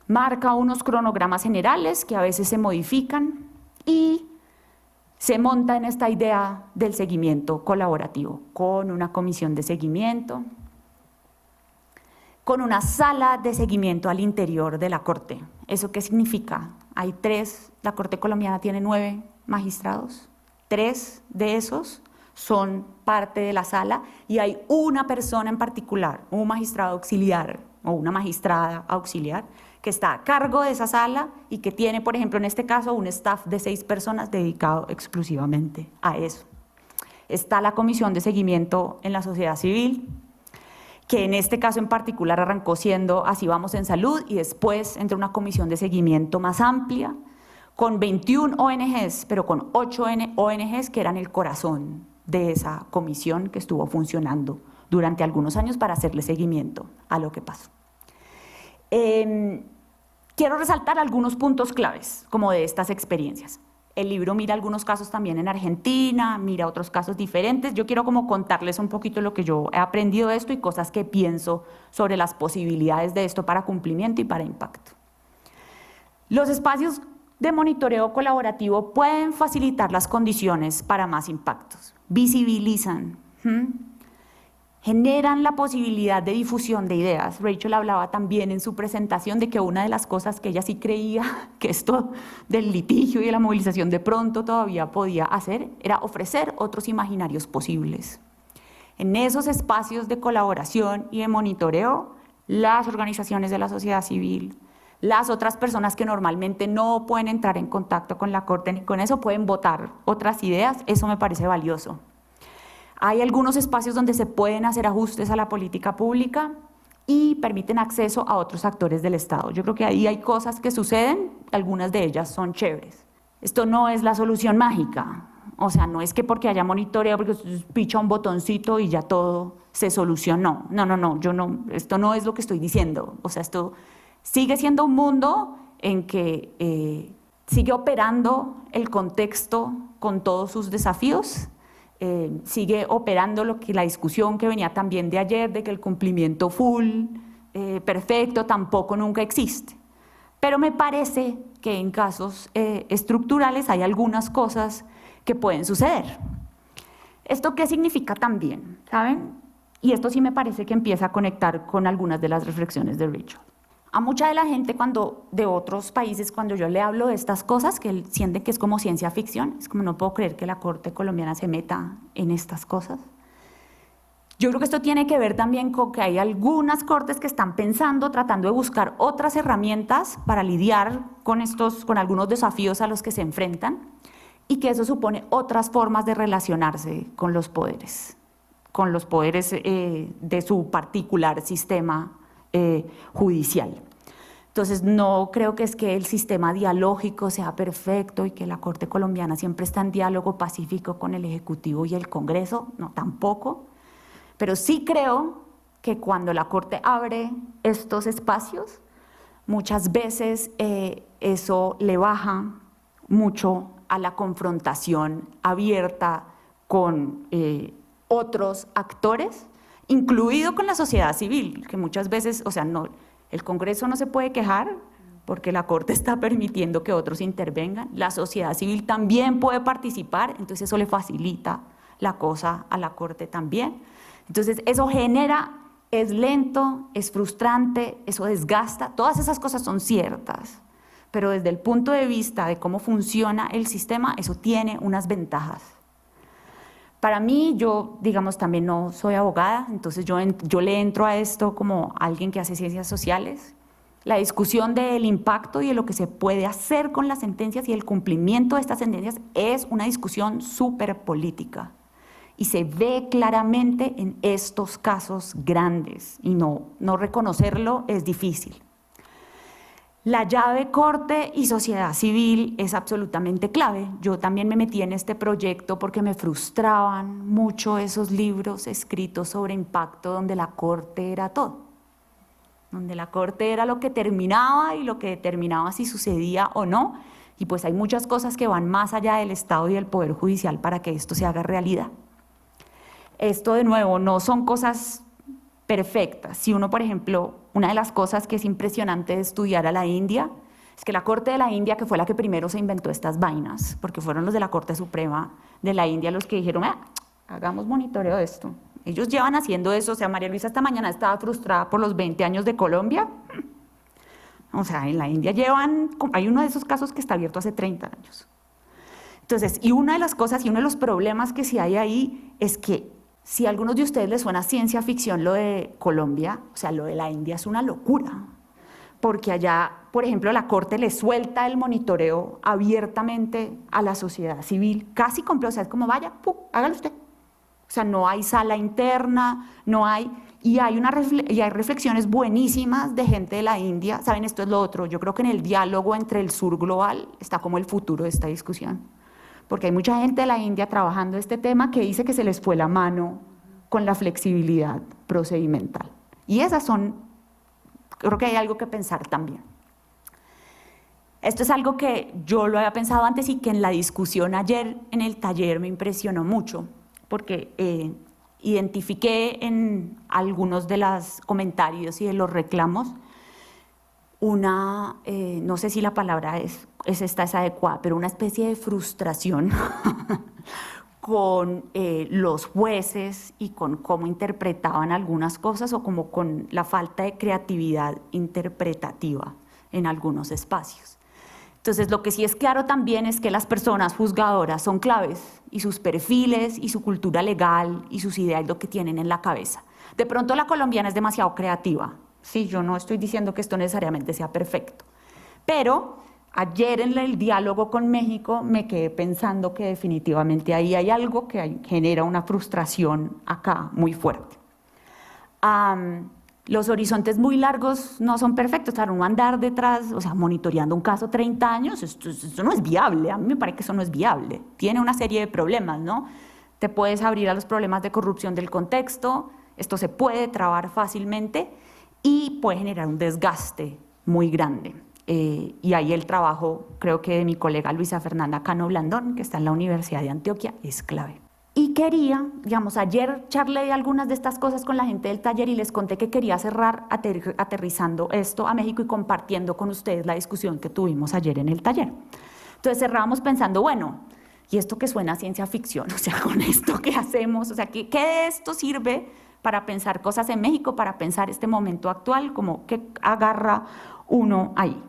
Marca unos cronogramas generales que a veces se modifican y se monta en esta idea del seguimiento colaborativo, con una comisión de seguimiento, con una sala de seguimiento al interior de la Corte. ¿Eso qué significa? Hay 3, la Corte colombiana tiene 9 magistrados, 3 de esos son parte de la sala y hay una persona en particular, un magistrado auxiliar o una magistrada auxiliar, que está a cargo de esa sala y que tiene, por ejemplo, en este caso, un staff de 6 personas dedicado exclusivamente a eso. Está la comisión de seguimiento en la sociedad civil, que en este caso en particular arrancó siendo Así Vamos en Salud y después entró una comisión de seguimiento más amplia, con 21 ONGs, pero con 8 ONGs que eran el corazón de esa comisión que estuvo funcionando durante algunos años para hacerle seguimiento a lo que pasó. Quiero resaltar algunos puntos claves como de estas experiencias. El libro mira algunos casos también en Argentina, mira otros casos diferentes. Yo quiero como contarles un poquito lo que yo he aprendido de esto y cosas que pienso sobre las posibilidades de esto para cumplimiento y para impacto. Los espacios de monitoreo colaborativo pueden facilitar las condiciones para más impactos, visibilizan, generan la posibilidad de difusión de ideas. Rachel hablaba también en su presentación de que una de las cosas que ella sí creía que esto del litigio y de la movilización de pronto todavía podía hacer era ofrecer otros imaginarios posibles. En esos espacios de colaboración y de monitoreo, las organizaciones de la sociedad civil, las otras personas que normalmente no pueden entrar en contacto con la Corte ni con eso, pueden votar otras ideas. Eso me parece valioso. Hay algunos espacios donde se pueden hacer ajustes a la política pública y permiten acceso a otros actores del Estado. Yo creo que ahí hay cosas que suceden, algunas de ellas son chéveres. Esto no es la solución mágica, o sea, no es que porque haya monitoreo, porque picha un botoncito y ya todo se solucionó. No, esto no es lo que estoy diciendo. O sea, esto sigue siendo un mundo en que sigue operando el contexto con todos sus desafíos. Sigue operando la discusión que venía también de ayer, de que el cumplimiento full, perfecto, tampoco nunca existe. Pero me parece que en casos estructurales hay algunas cosas que pueden suceder. ¿Esto qué significa también? ¿Saben? Y esto sí me parece que empieza a conectar con algunas de las reflexiones de Rachel. A mucha de la gente de otros países, cuando yo le hablo de estas cosas, que sienten que es como ciencia ficción, es como no puedo creer que la Corte colombiana se meta en estas cosas. Yo creo que esto tiene que ver también con que hay algunas cortes que están pensando, tratando de buscar otras herramientas para lidiar con algunos desafíos a los que se enfrentan y que eso supone otras formas de relacionarse con los poderes de su particular sistema judicial. Entonces no creo que es que el sistema dialógico sea perfecto y que la Corte colombiana siempre está en diálogo pacífico con el Ejecutivo y el Congreso, no, tampoco, pero sí creo que cuando la Corte abre estos espacios, muchas veces eso le baja mucho a la confrontación abierta con otros actores, incluido con la sociedad civil, que muchas veces, o sea, no, el Congreso no se puede quejar porque la Corte está permitiendo que otros intervengan, la sociedad civil también puede participar, entonces eso le facilita la cosa a la Corte también. Entonces eso genera, es lento, es frustrante, eso desgasta, todas esas cosas son ciertas, pero desde el punto de vista de cómo funciona el sistema, eso tiene unas ventajas. Para mí, yo, digamos, también no soy abogada, entonces yo le entro a esto como alguien que hace ciencias sociales La discusión del impacto y de lo que se puede hacer con las sentencias y el cumplimiento de estas sentencias es una discusión súper política. Y se ve claramente en estos casos grandes, y no reconocerlo es difícil. La llave corte y sociedad civil es absolutamente clave. Yo también me metí en este proyecto porque me frustraban mucho esos libros escritos sobre impacto donde la corte era todo. Donde la corte era lo que terminaba y lo que determinaba si sucedía o no. Y pues hay muchas cosas que van más allá del Estado y del Poder Judicial para que esto se haga realidad. Esto, de nuevo, no son cosas perfectas. Si uno, por ejemplo, una de las cosas que es impresionante de estudiar a la India es que la Corte de la India, que fue la que primero se inventó estas vainas, porque fueron los de la Corte Suprema de la India los que dijeron, hagamos monitoreo de esto. Ellos llevan haciendo eso, o sea, María Luisa esta mañana estaba frustrada por los 20 años de Colombia. O sea, en la India hay uno de esos casos que está abierto hace 30 años. Entonces, y una de las cosas y uno de los problemas que sí hay ahí es que si a algunos de ustedes les suena ciencia ficción lo de Colombia, o sea, lo de la India es una locura, porque allá, por ejemplo, la Corte le suelta el monitoreo abiertamente a la sociedad civil, casi o sea, es como vaya, hágalo usted. O sea, no hay sala interna, no hay, y hay reflexiones buenísimas de gente de la India. ¿Saben? Esto es lo otro. Yo creo que en el diálogo entre el sur global está como el futuro de esta discusión. Porque hay mucha gente de la India trabajando este tema que dice que se les fue la mano con la flexibilidad procedimental. Y creo que hay algo que pensar también. Esto es algo que yo lo había pensado antes y que en la discusión ayer en el taller me impresionó mucho, porque identifiqué en algunos de los comentarios y de los reclamos no sé si la palabra es adecuada, pero una especie de frustración con los jueces y con cómo interpretaban algunas cosas o como con la falta de creatividad interpretativa en algunos espacios. Entonces, lo que sí es claro también es que las personas juzgadoras son claves y sus perfiles y su cultura legal y sus ideas lo que tienen en la cabeza. De pronto la colombiana es demasiado creativa. Sí, yo no estoy diciendo que esto necesariamente sea perfecto, pero ayer en el diálogo con México me quedé pensando que definitivamente ahí hay algo que genera una frustración acá muy fuerte. Los horizontes muy largos no son perfectos, claro, uno andar detrás, o sea, monitoreando un caso 30 años, esto no es viable, a mí me parece que eso no es viable, tiene una serie de problemas, ¿no? Te puedes abrir a los problemas de corrupción del contexto, esto se puede trabar fácilmente y puede generar un desgaste muy grande. Y ahí el trabajo, creo que de mi colega Luisa Fernanda Cano Blandón, que está en la Universidad de Antioquia, es clave. Y quería, digamos, ayer charlé de algunas de estas cosas con la gente del taller y les conté que quería cerrar aterrizando esto a México y compartiendo con ustedes la discusión que tuvimos ayer en el taller. Entonces cerrábamos pensando, bueno, ¿y esto que suena a ciencia ficción? O sea, con esto ¿qué hacemos? O sea, ¿qué de esto sirve para pensar cosas en México, para pensar este momento actual? Como ¿qué agarra uno ahí?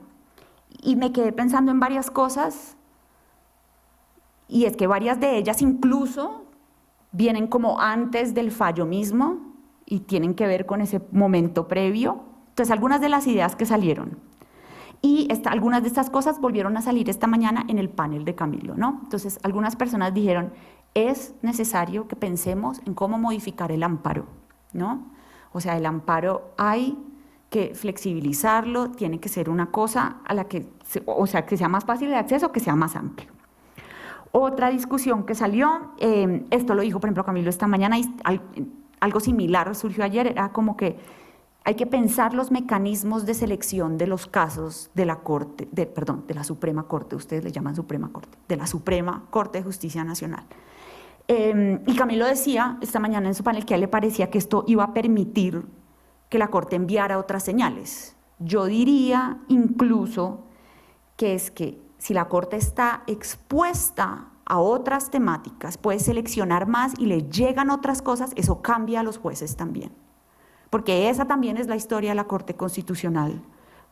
Y me quedé pensando en varias cosas, y es que varias de ellas incluso vienen como antes del fallo mismo y tienen que ver con ese momento previo. Entonces, algunas de las ideas que salieron, y algunas de estas cosas volvieron a salir esta mañana en el panel de Camilo, ¿no? Entonces, algunas personas dijeron, es necesario que pensemos en cómo modificar el amparo, ¿no? O sea, el amparo hay que flexibilizarlo, tiene que ser una cosa a la que, o sea, que sea más fácil de acceso, que sea más amplio. Otra discusión que salió, esto lo dijo por ejemplo Camilo esta mañana, y algo similar surgió ayer, era como que hay que pensar los mecanismos de selección de los casos de la Corte, de la Suprema Corte, ustedes le llaman Suprema Corte, de la Suprema Corte de Justicia Nacional. Y Camilo decía esta mañana en su panel que a él le parecía que esto iba a permitir que la Corte enviara otras señales. Yo diría incluso que es que si la Corte está expuesta a otras temáticas, puede seleccionar más y le llegan otras cosas, eso cambia a los jueces también. Porque esa también es la historia de la Corte Constitucional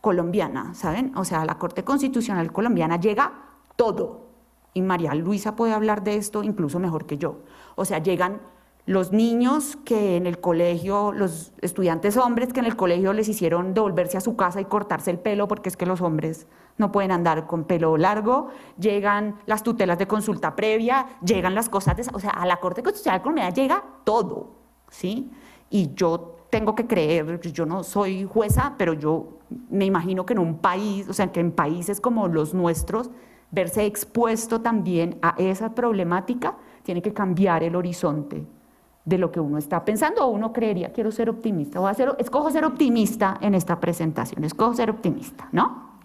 colombiana, ¿saben? O sea, a la Corte Constitucional colombiana llega todo. Y María Luisa puede hablar de esto incluso mejor que yo. O sea, llegan Los niños que en el colegio, los estudiantes hombres que en el colegio les hicieron devolverse a su casa y cortarse el pelo porque es que los hombres no pueden andar con pelo largo, llegan las tutelas de consulta previa, llegan las cosas, o sea, a la Corte Constitucional colombiana llega todo, ¿sí? Y yo tengo que creer, yo no soy jueza, pero yo me imagino que en un país, o sea, que en países como los nuestros, verse expuesto también a esa problemática tiene que cambiar el horizonte de lo que uno está pensando, o uno creería, quiero ser optimista, escojo ser optimista en esta presentación, escojo ser optimista, ¿no?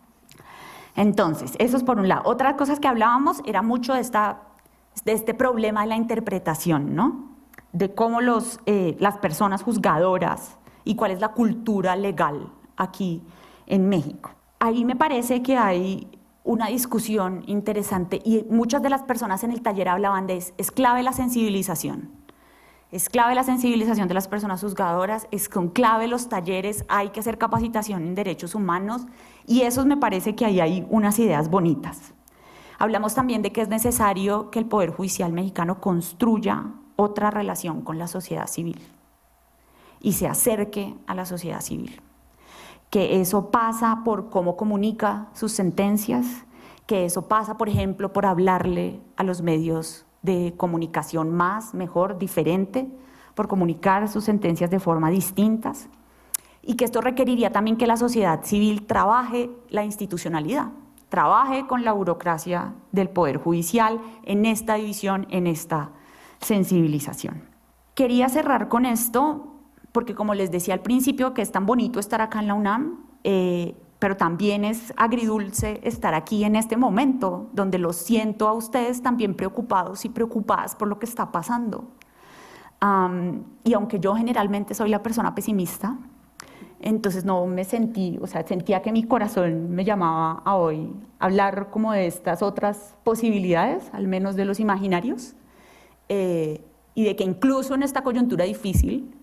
Entonces, eso es por un lado. Otras cosas que hablábamos era mucho de este problema de la interpretación, ¿no? De cómo las personas juzgadoras y cuál es la cultura legal aquí en México. Ahí me parece que hay una discusión interesante y muchas de las personas en el taller hablaban de es clave la sensibilización. Es clave la sensibilización de las personas juzgadoras, son clave los talleres, hay que hacer capacitación en derechos humanos y eso me parece que ahí hay unas ideas bonitas. Hablamos también de que es necesario que el Poder Judicial mexicano construya otra relación con la sociedad civil y se acerque a la sociedad civil. Que eso pasa por cómo comunica sus sentencias, que eso pasa, por ejemplo, por hablarle a los medios de comunicación más, mejor, diferente, por comunicar sus sentencias de forma distintas, y que esto requeriría también que la sociedad civil trabaje la institucionalidad, trabaje con la burocracia del Poder Judicial en esta división, en esta sensibilización. Quería cerrar con esto, porque como les decía al principio, que es tan bonito estar acá en la UNAM, pero también es agridulce estar aquí en este momento, donde los siento a ustedes también preocupados y preocupadas por lo que está pasando. Y aunque yo generalmente soy la persona pesimista, entonces no me sentí, o sea, sentía que mi corazón me llamaba a hoy hablar como de estas otras posibilidades, al menos de los imaginarios, y de que incluso en esta coyuntura difícil,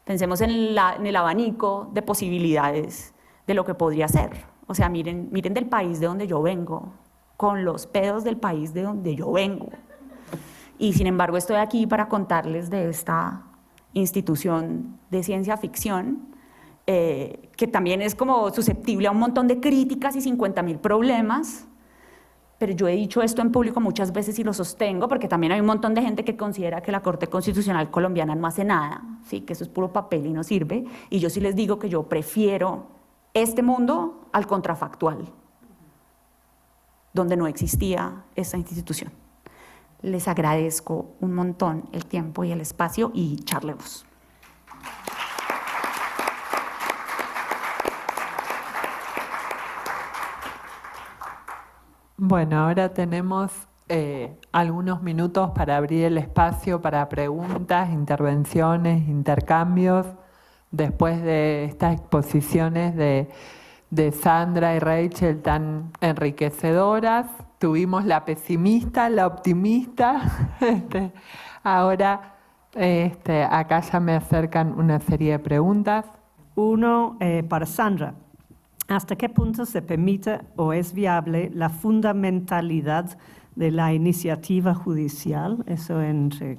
pensemos en el abanico de posibilidades de lo que podría ser. O sea, miren del país de donde yo vengo, con los pedos del país de donde yo vengo. Y sin embargo estoy aquí para contarles de esta institución de ciencia ficción, que también es como susceptible a un montón de críticas y 50.000 problemas, pero yo he dicho esto en público muchas veces y lo sostengo, porque también hay un montón de gente que considera que la Corte Constitucional colombiana no hace nada, ¿sí? Que eso es puro papel y no sirve, y yo sí les digo que yo prefiero este mundo al contrafactual, donde no existía esta institución. Les agradezco un montón el tiempo y el espacio y charlemos. Bueno, ahora tenemos algunos minutos para abrir el espacio para preguntas, intervenciones, intercambios. Después de estas exposiciones de Sandra y Rachel tan enriquecedoras, tuvimos la pesimista, la optimista. Ahora acá ya me acercan una serie de preguntas. Uno para Sandra. ¿Hasta qué punto se permite o es viable la fundamentalidad de la iniciativa judicial, eso entre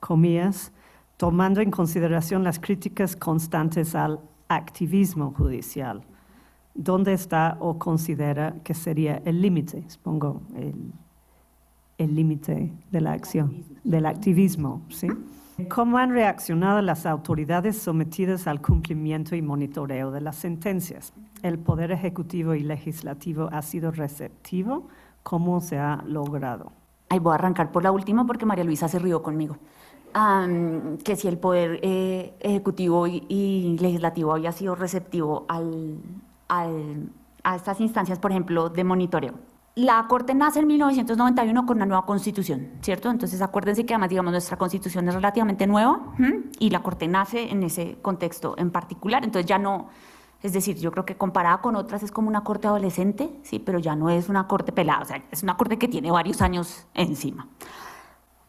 comillas, tomando en consideración las críticas constantes al activismo judicial? ¿Dónde está o considera que sería el límite, supongo, el límite de la acción, del activismo, ¿sí? ¿Cómo han reaccionado las autoridades sometidas al cumplimiento y monitoreo de las sentencias? ¿El Poder Ejecutivo y Legislativo ha sido receptivo? ¿Cómo se ha logrado? Ahí voy a arrancar por la última porque María Luisa se rió conmigo. Que si el Poder Ejecutivo y Legislativo había sido receptivo a estas instancias, por ejemplo, de monitoreo. La Corte nace en 1991 con una nueva Constitución, ¿cierto? Entonces acuérdense que además, digamos, nuestra Constitución es relativamente nueva y la Corte nace en ese contexto en particular, entonces ya no, es decir, yo creo que comparada con otras es como una Corte adolescente, sí, pero ya no es una Corte pelada, o sea, es una Corte que tiene varios años encima.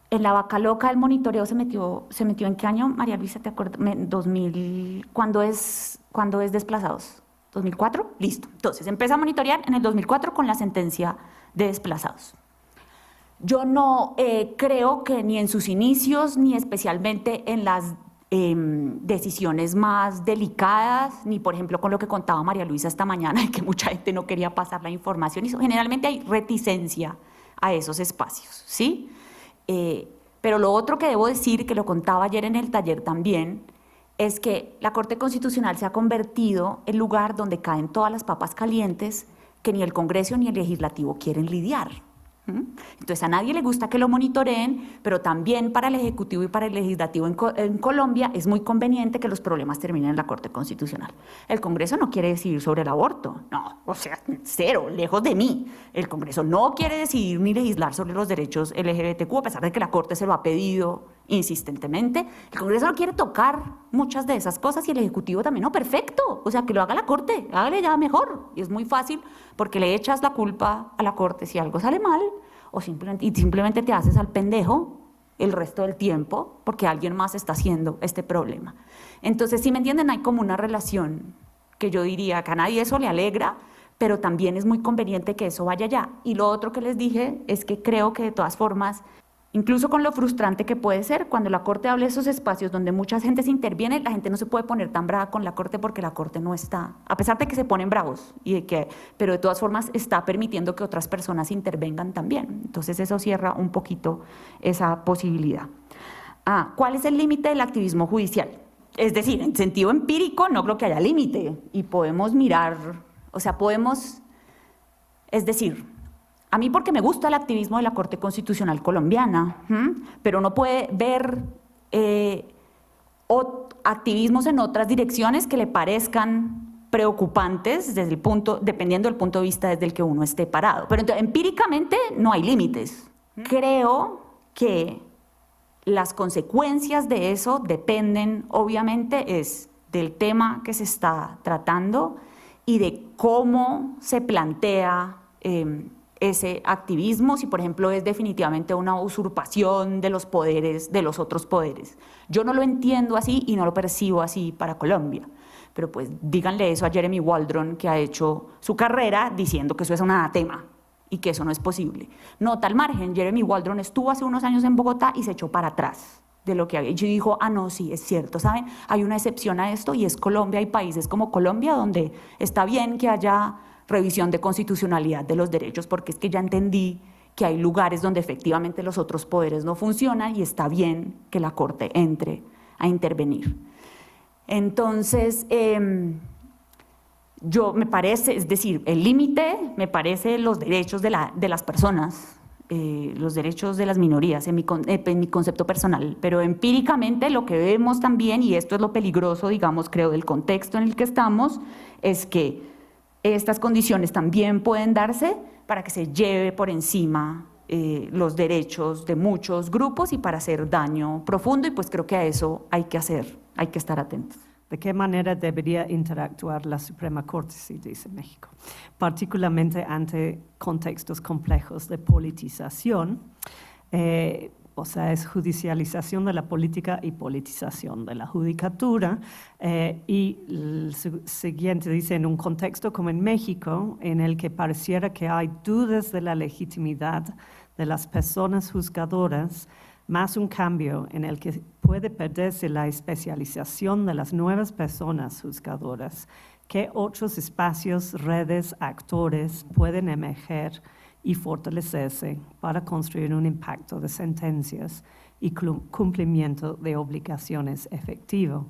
En la vaca loca el monitoreo se metió ¿en qué año, María Luisa? ¿Te acuerdas? 2000, ¿cuándo es desplazados? ¿2004? Listo. Entonces, empieza a monitorear en el 2004 con la sentencia de desplazados. Yo no creo que ni en sus inicios, ni especialmente en las decisiones más delicadas, ni por ejemplo con lo que contaba María Luisa esta mañana, de que mucha gente no quería pasar la información, y generalmente hay reticencia a esos espacios, ¿sí? Pero lo otro que debo decir, que lo contaba ayer en el taller también, es que la Corte Constitucional se ha convertido en lugar donde caen todas las papas calientes que ni el Congreso ni el Legislativo quieren lidiar. Entonces a nadie le gusta que lo monitoreen, pero también para el Ejecutivo y para el Legislativo en Colombia es muy conveniente que los problemas terminen en la Corte Constitucional. El Congreso no quiere decidir sobre el aborto, no, o sea, cero, lejos de mí. El Congreso no quiere decidir ni legislar sobre los derechos LGBTQ, a pesar de que la Corte se lo ha pedido insistentemente. El Congreso no quiere tocar muchas de esas cosas y el Ejecutivo también, no, perfecto, o sea, que lo haga la Corte, hágale ya mejor. Y es muy fácil porque le echas la culpa a la Corte si algo sale mal, o simplemente te haces al pendejo el resto del tiempo porque alguien más está haciendo este problema. Entonces, si me entienden, hay como una relación que yo diría que a nadie eso le alegra, pero también es muy conveniente que eso vaya allá. Y lo otro que les dije es que creo que de todas formas, incluso con lo frustrante que puede ser, cuando la Corte habla de esos espacios donde mucha gente se interviene, la gente no se puede poner tan brava con la Corte porque la Corte no está, a pesar de que se ponen bravos, pero de todas formas está permitiendo que otras personas intervengan también. Entonces eso cierra un poquito esa posibilidad. ¿Cuál es el límite del activismo judicial? Es decir, en sentido empírico no creo que haya límite y podemos mirar, o sea, es decir, a mí porque me gusta el activismo de la Corte Constitucional colombiana, pero no puede ver activismos en otras direcciones que le parezcan preocupantes dependiendo del punto de vista desde el que uno esté parado. Pero entonces, empíricamente no hay límites. Creo que las consecuencias de eso dependen, obviamente, del tema que se está tratando y de cómo se plantea ese activismo, si por ejemplo es definitivamente una usurpación de los poderes, de los otros poderes. Yo no lo entiendo así y no lo percibo así para Colombia, pero pues díganle eso a Jeremy Waldron, que ha hecho su carrera diciendo que eso es un anatema y que eso no es posible. Nota al margen, Jeremy Waldron estuvo hace unos años en Bogotá y se echó para atrás de lo que había hecho y dijo, no, sí, es cierto, ¿saben? Hay una excepción a esto y es Colombia. Hay países como Colombia donde está bien que haya revisión de constitucionalidad de los derechos, porque es que ya entendí que hay lugares donde efectivamente los otros poderes no funcionan y está bien que la Corte entre a intervenir. Entonces, me parece, es decir, el límite me parece los derechos de las personas, los derechos de las minorías en mi concepto personal, pero empíricamente lo que vemos también, y esto es lo peligroso, digamos, creo, del contexto en el que estamos, es que estas condiciones también pueden darse para que se lleve por encima los derechos de muchos grupos y para hacer daño profundo, y pues creo que a eso hay que estar atentos. ¿De qué manera debería interactuar la Suprema Corte, si dice México? Particularmente ante contextos complejos de politización, o sea, es judicialización de la política y politización de la judicatura. Y el siguiente dice, en un contexto como en México, en el que pareciera que hay dudas de la legitimidad de las personas juzgadoras, más un cambio en el que puede perderse la especialización de las nuevas personas juzgadoras, ¿qué otros espacios, redes, actores pueden emerger y fortalecerse para construir un impacto de sentencias y cumplimiento de obligaciones efectivo?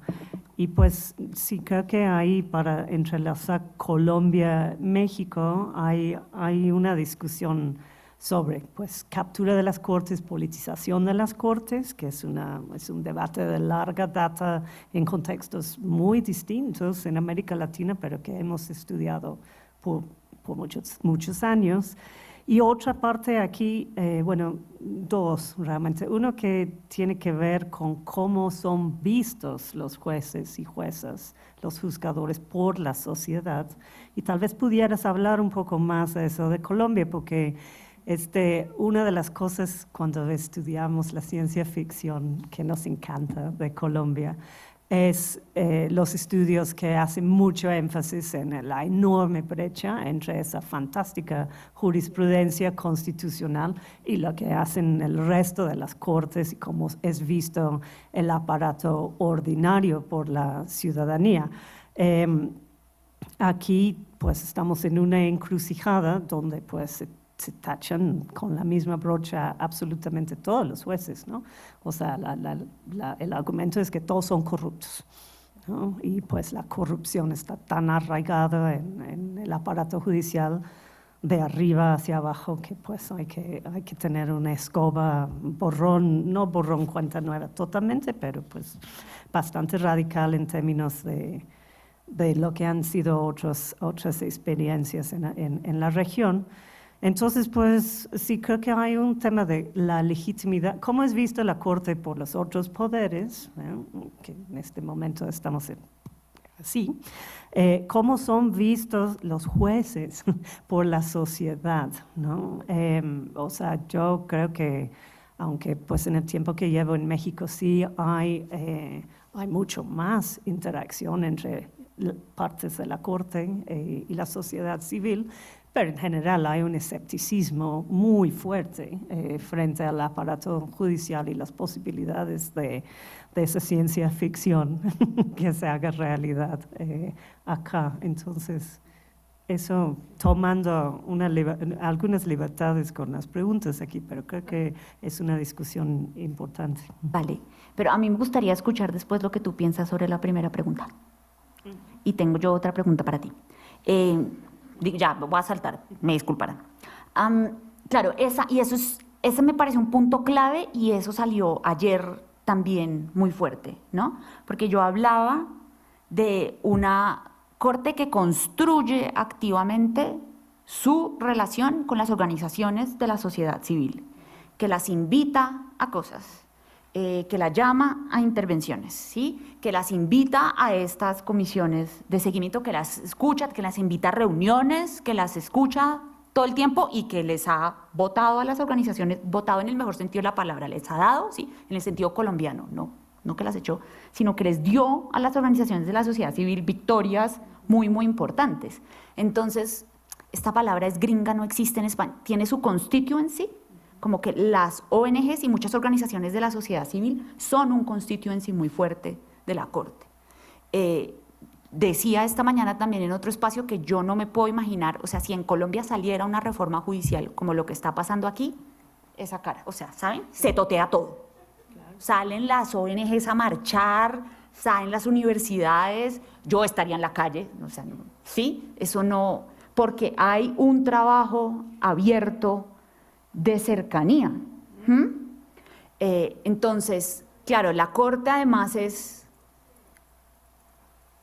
Y pues sí, creo que ahí, para entrelazar Colombia-México, hay una discusión sobre pues, captura de las cortes, politización de las cortes, que es un debate de larga data en contextos muy distintos en América Latina, pero que hemos estudiado por muchos años. Y otra parte aquí, dos realmente. Uno que tiene que ver con cómo son vistos los jueces y juezas, los juzgadores por la sociedad. Y tal vez pudieras hablar un poco más de eso de Colombia, porque una de las cosas cuando estudiamos la ciencia ficción que nos encanta de Colombia es los estudios que hacen mucho énfasis en la enorme brecha entre esa fantástica jurisprudencia constitucional y lo que hacen el resto de las cortes y cómo es visto el aparato ordinario por la ciudadanía. Aquí pues estamos en una encrucijada donde pues se tachan con la misma brocha absolutamente todos los jueces, ¿no? O sea, el argumento es que todos son corruptos, ¿no? Y pues la corrupción está tan arraigada en el aparato judicial de arriba hacia abajo que pues hay que tener una escoba no borrón cuenta nueva totalmente, pero pues bastante radical en términos de lo que han sido otras experiencias en la región. Entonces, pues sí creo que hay un tema de la legitimidad, cómo es visto la Corte por los otros poderes, que en este momento estamos así, cómo son vistos los jueces por la sociedad, ¿no? O sea, yo creo que, aunque pues en el tiempo que llevo en México sí hay mucho más interacción entre partes de la Corte y la sociedad civil, pero en general hay un escepticismo muy fuerte frente al aparato judicial y las posibilidades de esa ciencia ficción que se haga realidad acá. Entonces, eso tomando algunas libertades con las preguntas aquí, pero creo que es una discusión importante. Vale, pero a mí me gustaría escuchar después lo que tú piensas sobre la primera pregunta. Y tengo yo otra pregunta para ti. Ya, voy a saltar, me disculparán. Claro, ese me parece un punto clave y eso salió ayer también muy fuerte, ¿no? Porque yo hablaba de una corte que construye activamente su relación con las organizaciones de la sociedad civil, que las invita a cosas, que la llama a intervenciones, ¿sí? Que las invita a estas comisiones de seguimiento, que las escucha, que las invita a reuniones, que las escucha todo el tiempo y que les ha votado a las organizaciones, votado en el mejor sentido de la palabra, les ha dado, ¿sí? En el sentido colombiano, no que las echó, sino que les dio a las organizaciones de la sociedad civil victorias muy, muy importantes. Entonces, esta palabra es gringa, no existe en España, tiene su constituency, como que las ONGs y muchas organizaciones de la sociedad civil son un constituency muy fuerte de la Corte. Decía esta mañana también en otro espacio que yo no me puedo imaginar, o sea, si en Colombia saliera una reforma judicial como lo que está pasando aquí, esa cara, o sea, ¿saben? Se totea todo. Claro. Salen las ONGs a marchar, salen las universidades, yo estaría en la calle, o sea, sí, eso no, porque hay un trabajo abierto de cercanía. Entonces, claro, la Corte además es,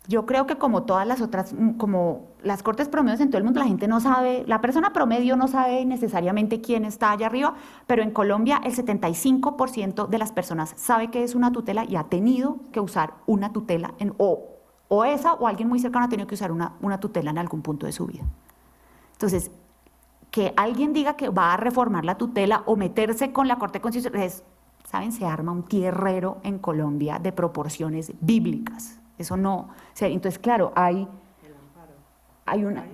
yo creo que como todas las otras, como las cortes promedios en todo el mundo, la gente no sabe, la persona promedio no sabe necesariamente quién está allá arriba, pero en Colombia el 75% de las personas sabe que es una tutela y ha tenido que usar una tutela, o esa o alguien muy cercano ha tenido que usar una tutela en algún punto de su vida. Entonces, que alguien diga que va a reformar la tutela o meterse con la Corte Constitucional, ¿saben? Se arma un tierrero en Colombia de proporciones bíblicas. Eso no, o sea, entonces claro, hay una,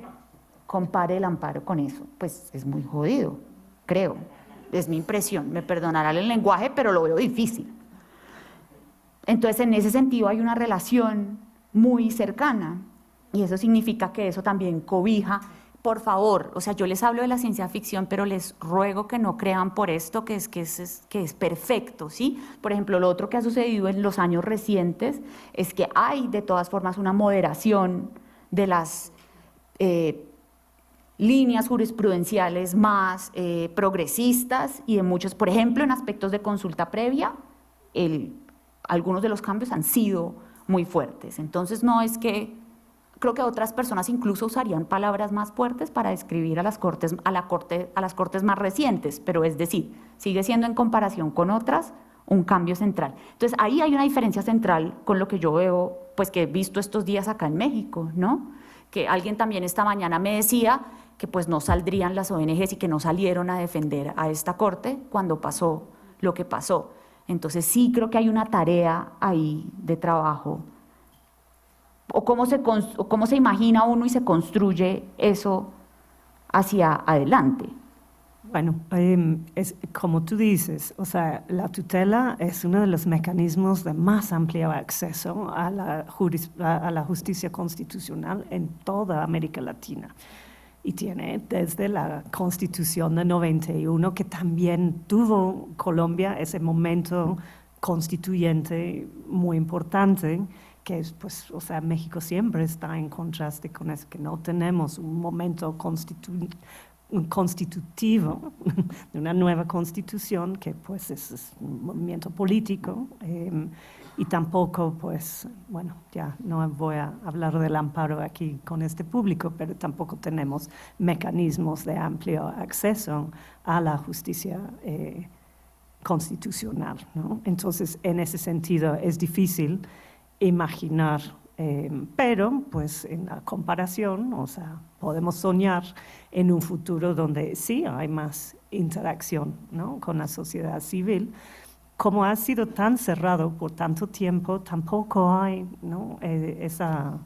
compare el amparo con eso, pues es muy jodido, creo, es mi impresión, me perdonarán el lenguaje, pero lo veo difícil. Entonces en ese sentido hay una relación muy cercana y eso significa que eso también cobija. Por favor, o sea, yo les hablo de la ciencia ficción, pero les ruego que no crean por esto que es perfecto, ¿sí? Por ejemplo, lo otro que ha sucedido en los años recientes es que hay de todas formas una moderación de las líneas jurisprudenciales más progresistas y de muchos, por ejemplo, en aspectos de consulta previa, algunos de los cambios han sido muy fuertes. Entonces, no es que creo que otras personas incluso usarían palabras más fuertes para describir a las cortes más recientes, pero es decir, sigue siendo en comparación con otras un cambio central. Entonces ahí hay una diferencia central con lo que yo veo, pues que he visto estos días acá en México, ¿no? Que alguien también esta mañana me decía que pues no saldrían las ONGs y que no salieron a defender a esta corte cuando pasó lo que pasó. Entonces sí creo que hay una tarea ahí de trabajo. O cómo se imagina uno y se construye eso hacia adelante. Bueno, es como tú dices, o sea, la tutela es uno de los mecanismos de más amplio acceso a la justicia constitucional en toda América Latina. Y tiene desde la Constitución de 91, que también tuvo Colombia ese momento constituyente muy importante, que es, pues, o sea, México siempre está en contraste con eso, que no tenemos un momento constitutivo de una nueva constitución, que pues es un movimiento político, y tampoco, pues, bueno, ya no voy a hablar del amparo aquí con este público, pero tampoco tenemos mecanismos de amplio acceso a la justicia constitucional, ¿no? Entonces, en ese sentido, es difícil imaginar, pero pues en la comparación, o sea, podemos soñar en un futuro donde sí hay más interacción, ¿no?, con la sociedad civil. Como ha sido tan cerrado por tanto tiempo, tampoco hay, ¿no?, esa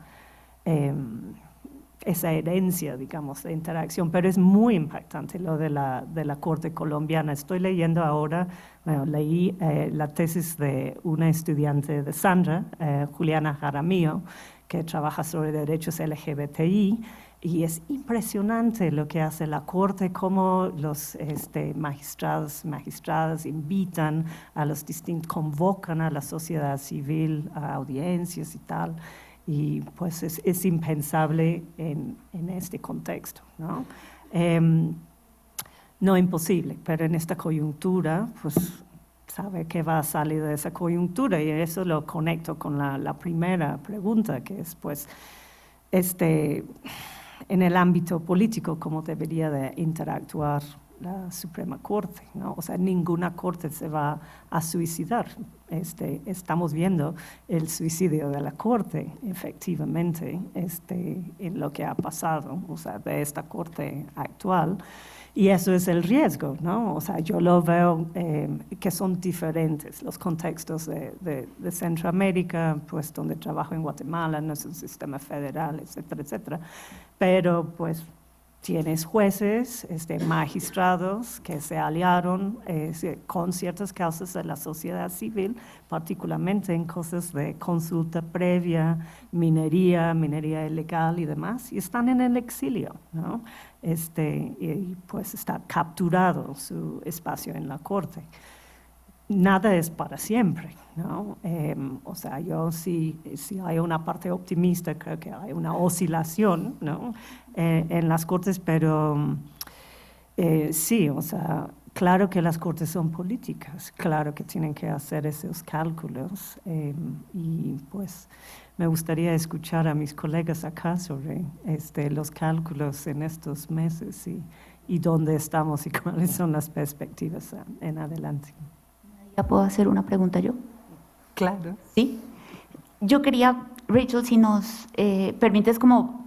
herencia, digamos, de interacción, pero es muy impactante lo de la Corte colombiana. Estoy leyendo ahora, bueno, leí la tesis de una estudiante de Sandra, Juliana Jaramillo, que trabaja sobre derechos LGBTI, y es impresionante lo que hace la Corte, cómo los magistradas invitan a los distintos, convocan a la sociedad civil a audiencias y tal. Y pues es impensable en este contexto, ¿no? No imposible, pero en esta coyuntura, pues sabe que va a salir de esa coyuntura, y eso lo conecto con la primera pregunta, que es pues en el ámbito político, cómo debería de interactuar la Suprema Corte, ¿no? O sea, ninguna corte se va a suicidar. Estamos viendo el suicidio de la Corte, efectivamente, en lo que ha pasado, o sea, de esta Corte actual. Y eso es el riesgo, ¿no? O sea, yo lo veo que son diferentes los contextos de Centroamérica, pues donde trabajo en Guatemala, no es un sistema federal, etcétera, etcétera. Pero pues tienes jueces, magistrados que se aliaron con ciertas causas de la sociedad civil, particularmente en cosas de consulta previa, minería ilegal y demás, y están en el exilio, ¿no? Y pues está capturado su espacio en la Corte. Nada es para siempre, ¿no? O sea, yo si hay una parte optimista, creo que hay una oscilación, ¿no?, en las Cortes, pero sí, o sea, claro que las Cortes son políticas, claro que tienen que hacer esos cálculos, y pues me gustaría escuchar a mis colegas acá sobre los cálculos en estos meses y dónde estamos y cuáles son las perspectivas en adelante. ¿Ya puedo hacer una pregunta yo? Claro. Sí. Yo quería, Rachel, si nos permites como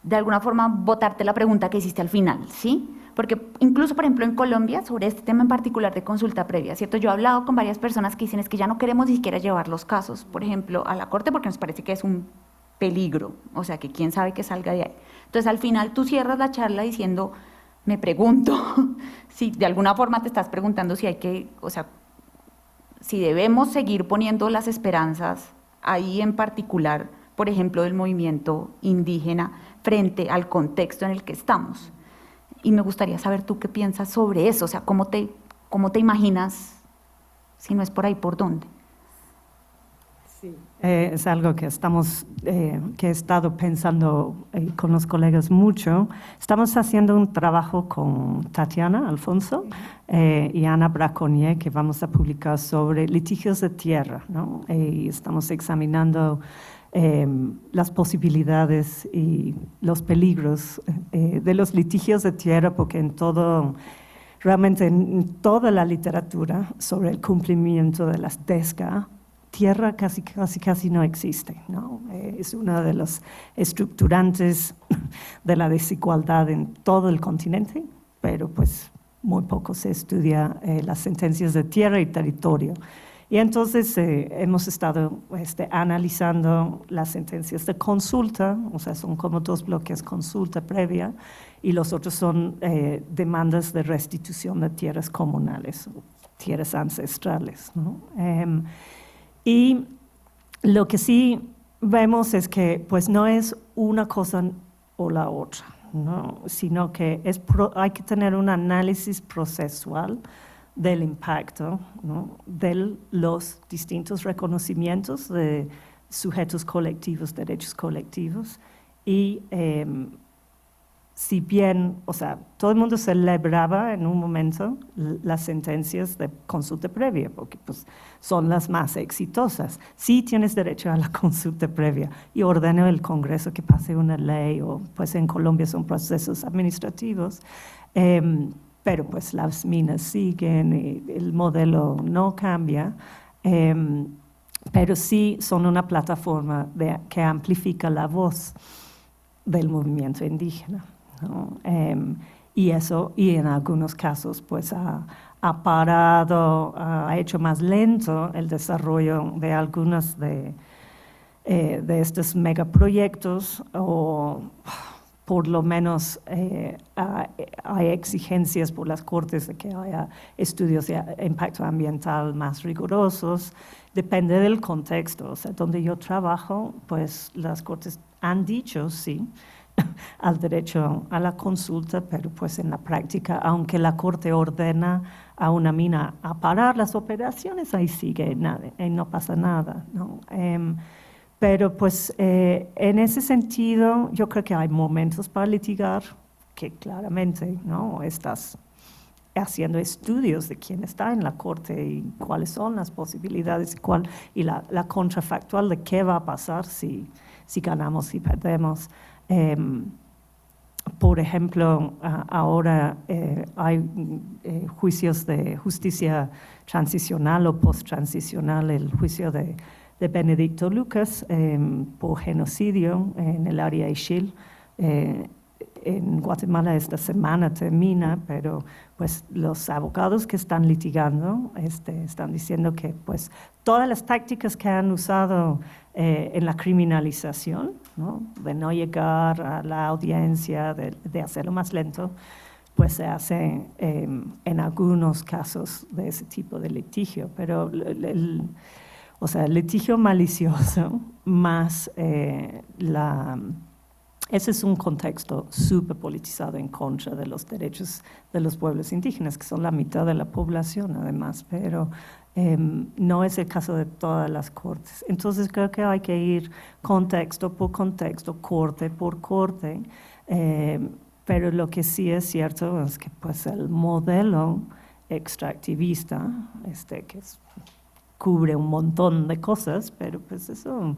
de alguna forma botarte la pregunta que hiciste al final, ¿sí? Porque incluso, por ejemplo, en Colombia, sobre este tema en particular de consulta previa, ¿cierto? Yo he hablado con varias personas que dicen es que ya no queremos ni siquiera llevar los casos, por ejemplo, a la Corte porque nos parece que es un peligro, o sea, que quién sabe que salga de ahí. Entonces, al final tú cierras la charla diciendo, me pregunto, si de alguna forma te estás preguntando si hay que, o sea, si debemos seguir poniendo las esperanzas ahí en particular, por ejemplo, del movimiento indígena frente al contexto en el que estamos. Y me gustaría saber tú qué piensas sobre eso, o sea, cómo te imaginas, si no es por ahí, por dónde. Sí. Es algo que que he estado pensando con los colegas mucho. Estamos haciendo un trabajo con Tatiana Alfonso y Ana Braconier, que vamos a publicar sobre litigios de tierra, ¿no? Y estamos examinando las posibilidades y los peligros de los litigios de tierra, porque realmente en toda la literatura sobre el cumplimiento de las DESCA, tierra casi no existe, ¿no? Es uno de los estructurantes de la desigualdad en todo el continente, pero pues muy poco se estudia las sentencias de tierra y territorio. Y entonces hemos estado analizando las sentencias de consulta, o sea, son como dos bloques, consulta previa, y los otros son demandas de restitución de tierras comunales, tierras ancestrales, ¿no? Y lo que sí vemos es que pues no es una cosa o la otra, ¿no? Sino que hay que tener un análisis procesual del impacto, ¿no? De los distintos reconocimientos de sujetos colectivos, derechos colectivos, y si bien, o sea, todo el mundo celebraba en un momento las sentencias de consulta previa, porque pues, son las más exitosas. Sí tienes derecho a la consulta previa y ordena el Congreso que pase una ley, o pues en Colombia son procesos administrativos, pero pues las minas siguen y el modelo no cambia, pero sí son una plataforma que amplifica la voz del movimiento indígena, ¿no? Y eso, y en algunos casos, pues ha parado, ha hecho más lento el desarrollo de algunos de estos megaproyectos, o por lo menos hay exigencias por las Cortes de que haya estudios de impacto ambiental más rigurosos. Depende del contexto. O sea, donde yo trabajo, pues las Cortes han dicho sí al derecho a la consulta, pero pues en la práctica, aunque la Corte ordena a una mina a parar las operaciones, ahí sigue nada, no pasa nada, ¿no? Pero pues en ese sentido yo creo que hay momentos para litigar que claramente, ¿no? Estás haciendo estudios de quién está en la Corte y cuáles son las posibilidades y la contrafactual de qué va a pasar si ganamos, si perdemos. Por ejemplo, ahora hay juicios de justicia transicional o post-transicional, el juicio de Benedicto Lucas por genocidio en el área Ixil. En Guatemala esta semana termina, pero pues los abogados que están litigando están diciendo que pues todas las tácticas que han usado en la criminalización, ¿no? De no llegar a la audiencia, de hacerlo más lento, pues se hace en algunos casos de ese tipo de litigio, pero o sea, el litigio malicioso más ese es un contexto súper politizado en contra de los derechos de los pueblos indígenas, que son la mitad de la población además, pero no es el caso de todas las cortes. Entonces creo que hay que ir contexto por contexto, corte por corte, pero lo que sí es cierto es que pues, el modelo extractivista, que cubre un montón de cosas, pero pues eso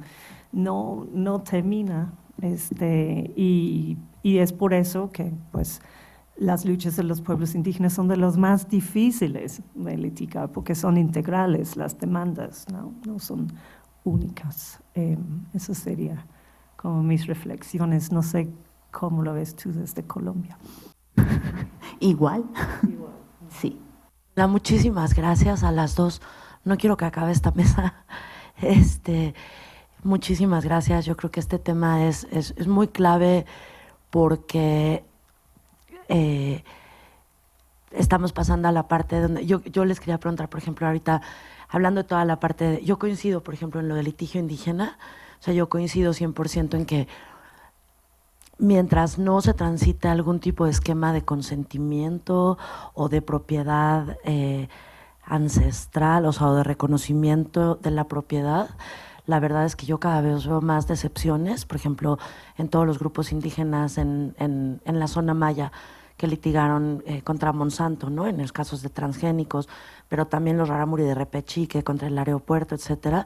no termina. Y es por eso que pues, las luchas de los pueblos indígenas son de los más difíciles de litigar, porque son integrales las demandas, no son únicas. Eso sería como mis reflexiones. No sé cómo lo ves tú desde Colombia. Igual. Sí. Muchísimas gracias a las dos. No quiero que acabe esta mesa. Muchísimas gracias. Yo creo que este tema es muy clave porque estamos pasando a la parte donde yo les quería preguntar, por ejemplo, ahorita hablando de toda la parte, yo coincido, por ejemplo, en lo del litigio indígena, o sea, yo coincido 100% en que mientras no se transite algún tipo de esquema de consentimiento o de propiedad ancestral, o sea, o de reconocimiento de la propiedad, la verdad es que yo cada vez veo más decepciones, por ejemplo, en todos los grupos indígenas en la zona maya que litigaron contra Monsanto, ¿no? En los casos de transgénicos, pero también los Rarámuri de Repechique contra el aeropuerto, etcétera,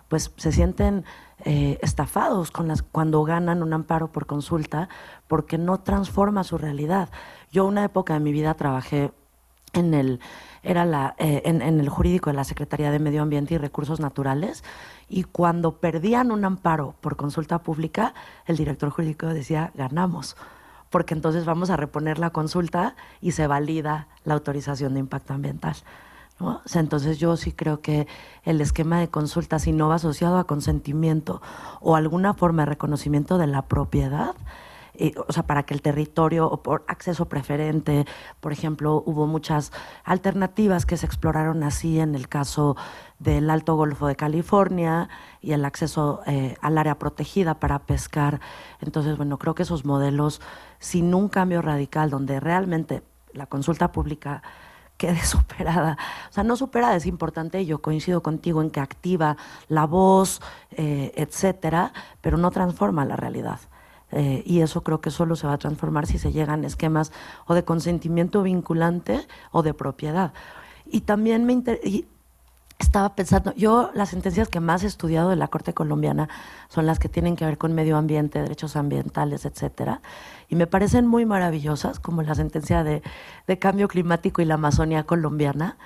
pues se sienten estafados cuando ganan un amparo por consulta porque no transforma su realidad. Yo una época de mi vida trabajé en el jurídico de la Secretaría de Medio Ambiente y Recursos Naturales, y cuando perdían un amparo por consulta pública, el director jurídico decía, ganamos, porque entonces vamos a reponer la consulta y se valida la autorización de impacto ambiental, ¿no? O sea, entonces yo sí creo que el esquema de consulta, si no va asociado a consentimiento o alguna forma de reconocimiento de la propiedad, o sea, para que el territorio, o por acceso preferente, por ejemplo, hubo muchas alternativas que se exploraron así en el caso del Alto Golfo de California y el acceso al área protegida para pescar. Entonces, bueno, creo que esos modelos, sin un cambio radical donde realmente la consulta pública quede superada, o sea, no superada es importante, yo coincido contigo en que activa la voz, etcétera, pero no transforma la realidad. Y eso creo que solo se va a transformar si se llegan esquemas o de consentimiento vinculante o de propiedad. Y también estaba pensando, yo las sentencias que más he estudiado de la Corte colombiana son las que tienen que ver con medio ambiente, derechos ambientales, etcétera, y me parecen muy maravillosas, como la sentencia de cambio climático y la Amazonía colombiana,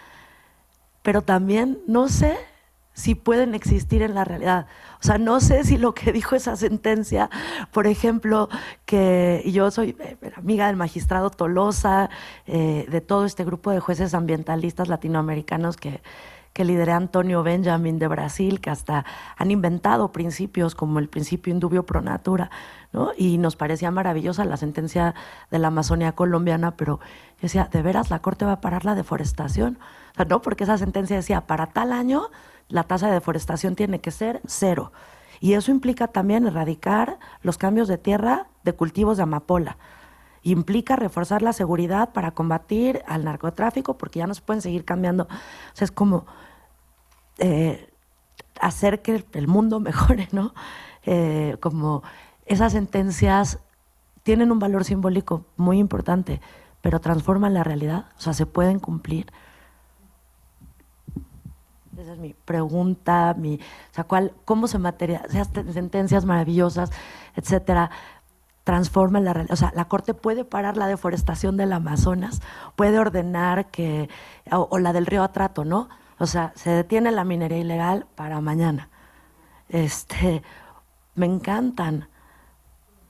pero también no sé si pueden existir en la realidad. O sea, no sé si lo que dijo esa sentencia, por ejemplo, que yo soy amiga del magistrado Tolosa, de todo este grupo de jueces ambientalistas latinoamericanos que lideré Antonio Benjamin de Brasil, que hasta han inventado principios como el principio indubio pro natura, ¿no? Y nos parecía maravillosa la sentencia de la Amazonía colombiana, pero yo decía, ¿de veras la Corte va a parar la deforestación? O sea, no, porque esa sentencia decía, para tal año la tasa de deforestación tiene que ser 0. Y eso implica también erradicar los cambios de tierra de cultivos de amapola. Implica reforzar la seguridad para combatir al narcotráfico, porque ya no se pueden seguir cambiando. O sea, es como hacer que el mundo mejore, ¿no? Como esas sentencias tienen un valor simbólico muy importante, pero transforman la realidad, o sea, se pueden cumplir. Esa es mi pregunta, o sea, ¿cómo se materializa? Esas sentencias maravillosas, etcétera, transforman la realidad. O sea, la Corte puede parar la deforestación del Amazonas, puede ordenar que, o la del río Atrato, ¿no? O sea, se detiene la minería ilegal para mañana. Me encantan,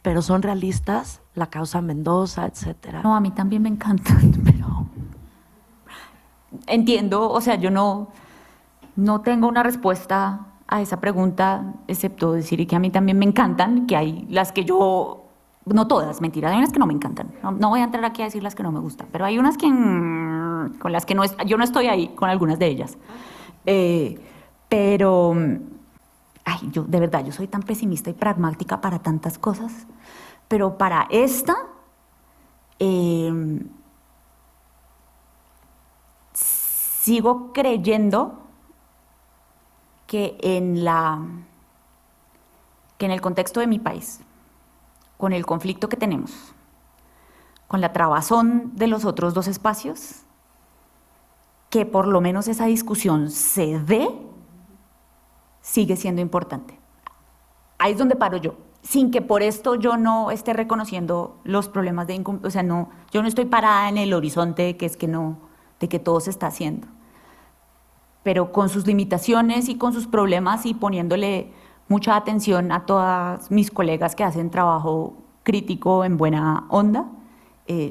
pero son realistas, la causa Mendoza, etcétera. No, a mí también me encantan, pero entiendo, o sea, yo no tengo una respuesta a esa pregunta, excepto decir que a mí también me encantan, que hay las que yo, no todas, mentira, hay unas que no me encantan. No voy a entrar aquí a decir las que no me gustan, pero hay unas que con las que yo no estoy ahí con algunas de ellas. Pero, ay, yo de verdad, yo soy tan pesimista y pragmática para tantas cosas, pero para esta, sigo creyendo que en el contexto de mi país, con el conflicto que tenemos, con la trabazón de los otros dos espacios, que por lo menos esa discusión se dé, sigue siendo importante. Ahí es donde paro yo, sin que por esto yo no esté reconociendo los problemas de incumplimiento, o sea, yo no estoy parada en el horizonte de que todo se está haciendo, pero con sus limitaciones y con sus problemas y poniéndole mucha atención a todas mis colegas que hacen trabajo crítico en buena onda,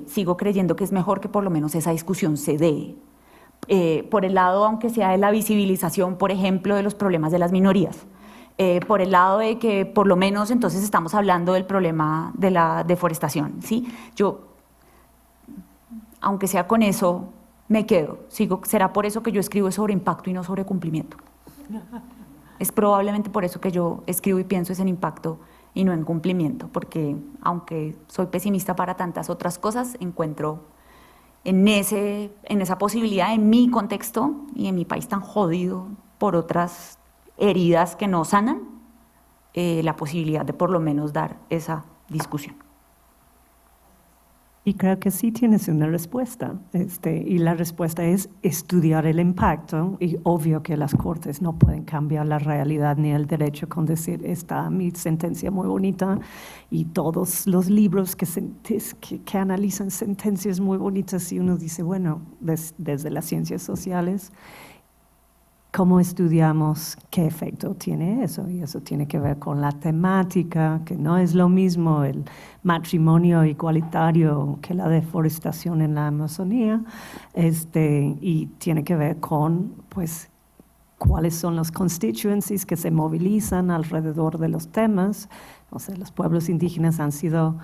sigo creyendo que es mejor que por lo menos esa discusión se dé. Por el lado, aunque sea de la visibilización, por ejemplo, de los problemas de las minorías, por el lado de que por lo menos entonces estamos hablando del problema de la deforestación, ¿sí? Yo, aunque sea con eso, me quedo. Será por eso que yo escribo sobre impacto y no sobre cumplimiento. Es probablemente por eso que yo escribo y pienso es en impacto y no en cumplimiento, porque aunque soy pesimista para tantas otras cosas, encuentro en esa posibilidad, en mi contexto y en mi país tan jodido por otras heridas que no sanan, la posibilidad de por lo menos dar esa discusión. Y creo que sí tienes una respuesta, y la respuesta es estudiar el impacto, y obvio que las cortes no pueden cambiar la realidad ni el derecho con decir, está mi sentencia muy bonita, y todos los libros que analizan sentencias muy bonitas, y uno dice, bueno, desde las ciencias sociales, ¿cómo estudiamos qué efecto tiene eso? Y eso tiene que ver con la temática, que no es lo mismo el matrimonio igualitario que la deforestación en la Amazonía, y tiene que ver con, pues, cuáles son los constituencies que se movilizan alrededor de los temas. O sea, los pueblos indígenas han sido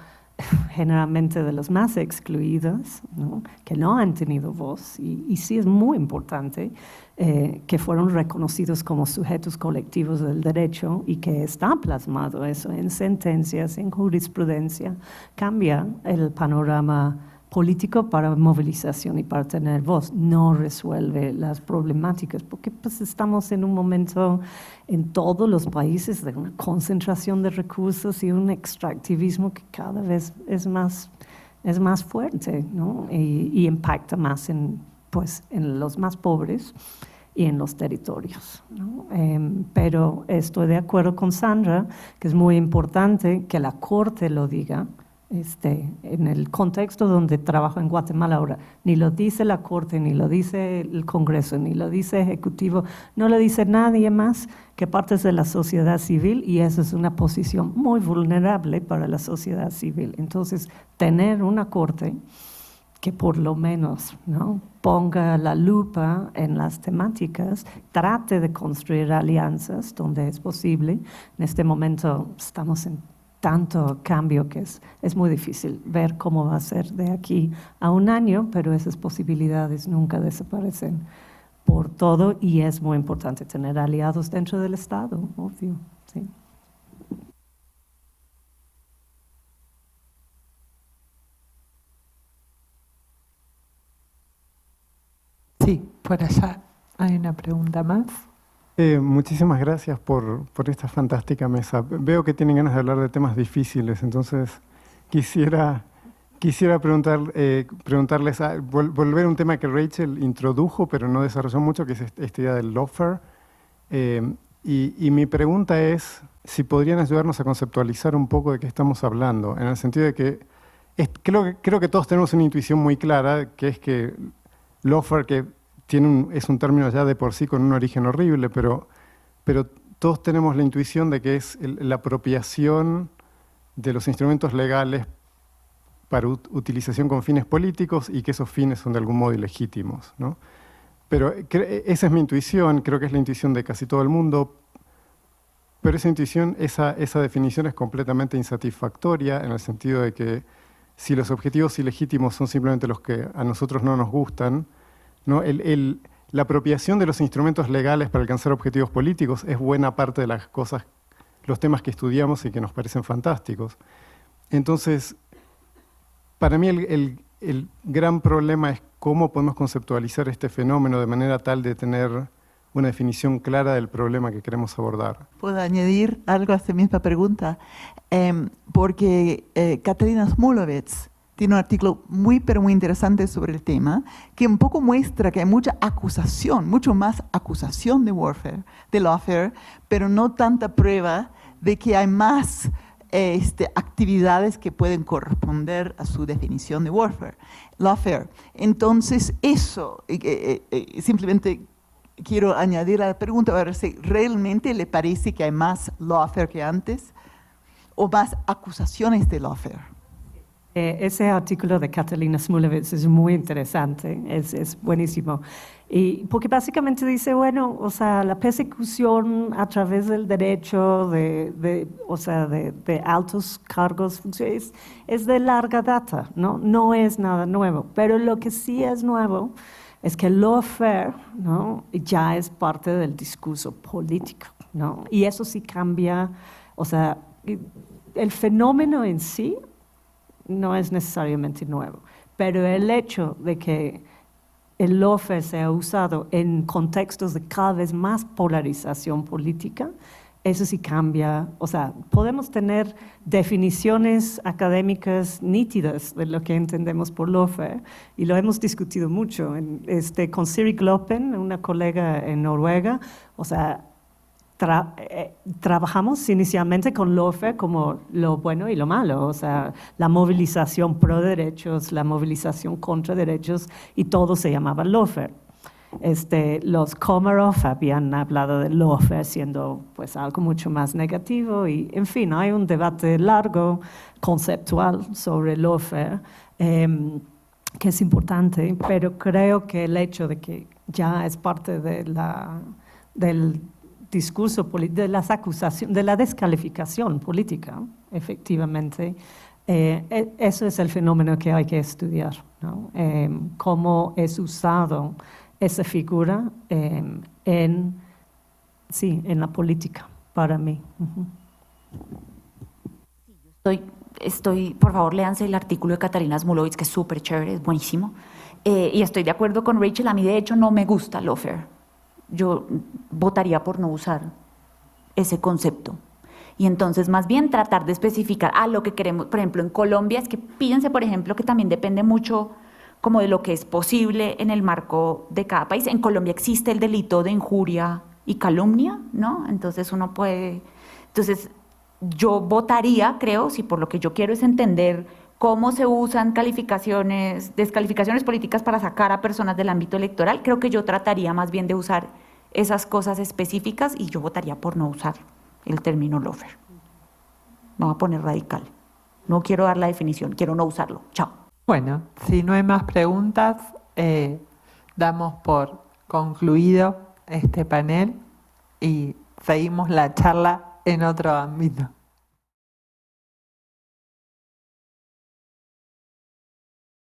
generalmente de los más excluidos, ¿no? Que no han tenido voz, y sí es muy importante que fueron reconocidos como sujetos colectivos del derecho y que está plasmado eso en sentencias, en jurisprudencia. Cambia el panorama político para movilización y para tener voz, no resuelve las problemáticas, porque pues estamos en un momento en todos los países de una concentración de recursos y un extractivismo que cada vez es más fuerte, ¿no? Y impacta más en los más pobres y en los territorios, ¿no? Pero estoy de acuerdo con Sandra, que es muy importante que la Corte lo diga, en el contexto donde trabajo en Guatemala ahora. Ni lo dice la Corte, ni lo dice el Congreso, ni lo dice Ejecutivo, no lo dice nadie más que partes de la sociedad civil, y esa es una posición muy vulnerable para la sociedad civil. Entonces, tener una Corte que por lo menos, ¿no?, ponga la lupa en las temáticas, trate de construir alianzas donde es posible. En este momento estamos en tanto cambio que es muy difícil ver cómo va a ser de aquí a un año, pero esas posibilidades nunca desaparecen por todo, y es muy importante tener aliados dentro del Estado, obvio, sí. Sí, por allá hay una pregunta más. Muchísimas gracias por esta fantástica mesa. Veo que tienen ganas de hablar de temas difíciles, entonces quisiera preguntarles, volver a un tema que Rachel introdujo, pero no desarrolló mucho, que es esta idea del lawfare. Y mi pregunta es si podrían ayudarnos a conceptualizar un poco de qué estamos hablando, en el sentido de que creo que todos tenemos una intuición muy clara, que es que lawfare, que es un término ya de por sí con un origen horrible, pero todos tenemos la intuición de que es la apropiación de los instrumentos legales para utilización con fines políticos, y que esos fines son de algún modo ilegítimos, ¿no? Pero esa es mi intuición, creo que es la intuición de casi todo el mundo, pero esa definición es completamente insatisfactoria, en el sentido de que si los objetivos ilegítimos son simplemente los que a nosotros no nos gustan, ¿no? La apropiación de los instrumentos legales para alcanzar objetivos políticos es buena parte de las cosas, los temas que estudiamos y que nos parecen fantásticos. Entonces, para mí el gran problema es cómo podemos conceptualizar este fenómeno de manera tal de tener una definición clara del problema que queremos abordar. ¿Puedo añadir algo a esta misma pregunta? Porque Katarina Smulovets tiene un artículo pero muy interesante sobre el tema, que un poco muestra que hay mucha acusación, mucho más acusación de lawfare, pero no tanta prueba de que hay más actividades que pueden corresponder a su definición de lawfare. Entonces, eso, simplemente quiero añadir a la pregunta, a ver si realmente le parece que hay más lawfare que antes, o más acusaciones de lawfare. Ese artículo de Katarina Smulovets es muy interesante, es buenísimo. Y porque básicamente dice, bueno, o sea, la persecución a través del derecho de altos cargos es de larga data, ¿no? No es nada nuevo. Pero lo que sí es nuevo es que el lawfare, ¿no?, ya es parte del discurso político, ¿no? Y eso sí cambia, o sea, el fenómeno en sí no es necesariamente nuevo, pero el hecho de que el lawfare sea usado en contextos de cada vez más polarización política, eso sí cambia. O sea, podemos tener definiciones académicas nítidas de lo que entendemos por lawfare, y lo hemos discutido mucho con Siri Gloppen, una colega en Noruega. O sea, trabajamos inicialmente con lawfare como lo bueno y lo malo, o sea, la movilización pro derechos, la movilización contra derechos, y todo se llamaba lawfare. Los Komarov habían hablado de lawfare siendo pues algo mucho más negativo y, en fin, hay un debate largo, conceptual sobre lawfare, que es importante, pero creo que el hecho de que ya es parte del discurso político, de las acusaciones, de la descalificación política, efectivamente, eso es el fenómeno que hay que estudiar, ¿no? Cómo es usado esa figura en la política, para mí. Por favor, léanse el artículo de Katarina Smulowicz, que es súper chévere, es buenísimo. Y estoy de acuerdo con Rachel, a mí de hecho no me gusta lawfare. Yo votaría por no usar ese concepto. Y entonces más bien tratar de especificar lo que queremos. Por ejemplo, en Colombia, es que fíjense, por ejemplo, que también depende mucho como de lo que es posible en el marco de cada país. En Colombia existe el delito de injuria y calumnia, ¿no? Entonces uno puede... Entonces yo votaría, creo, si por lo que yo quiero es entender cómo se usan descalificaciones políticas para sacar a personas del ámbito electoral, creo que yo trataría más bien de usar esas cosas específicas y yo votaría por no usar el término lawfare. Me voy a poner radical. No quiero dar la definición, quiero no usarlo. Chao. Bueno, si no hay más preguntas, damos por concluido este panel y seguimos la charla en otro ámbito.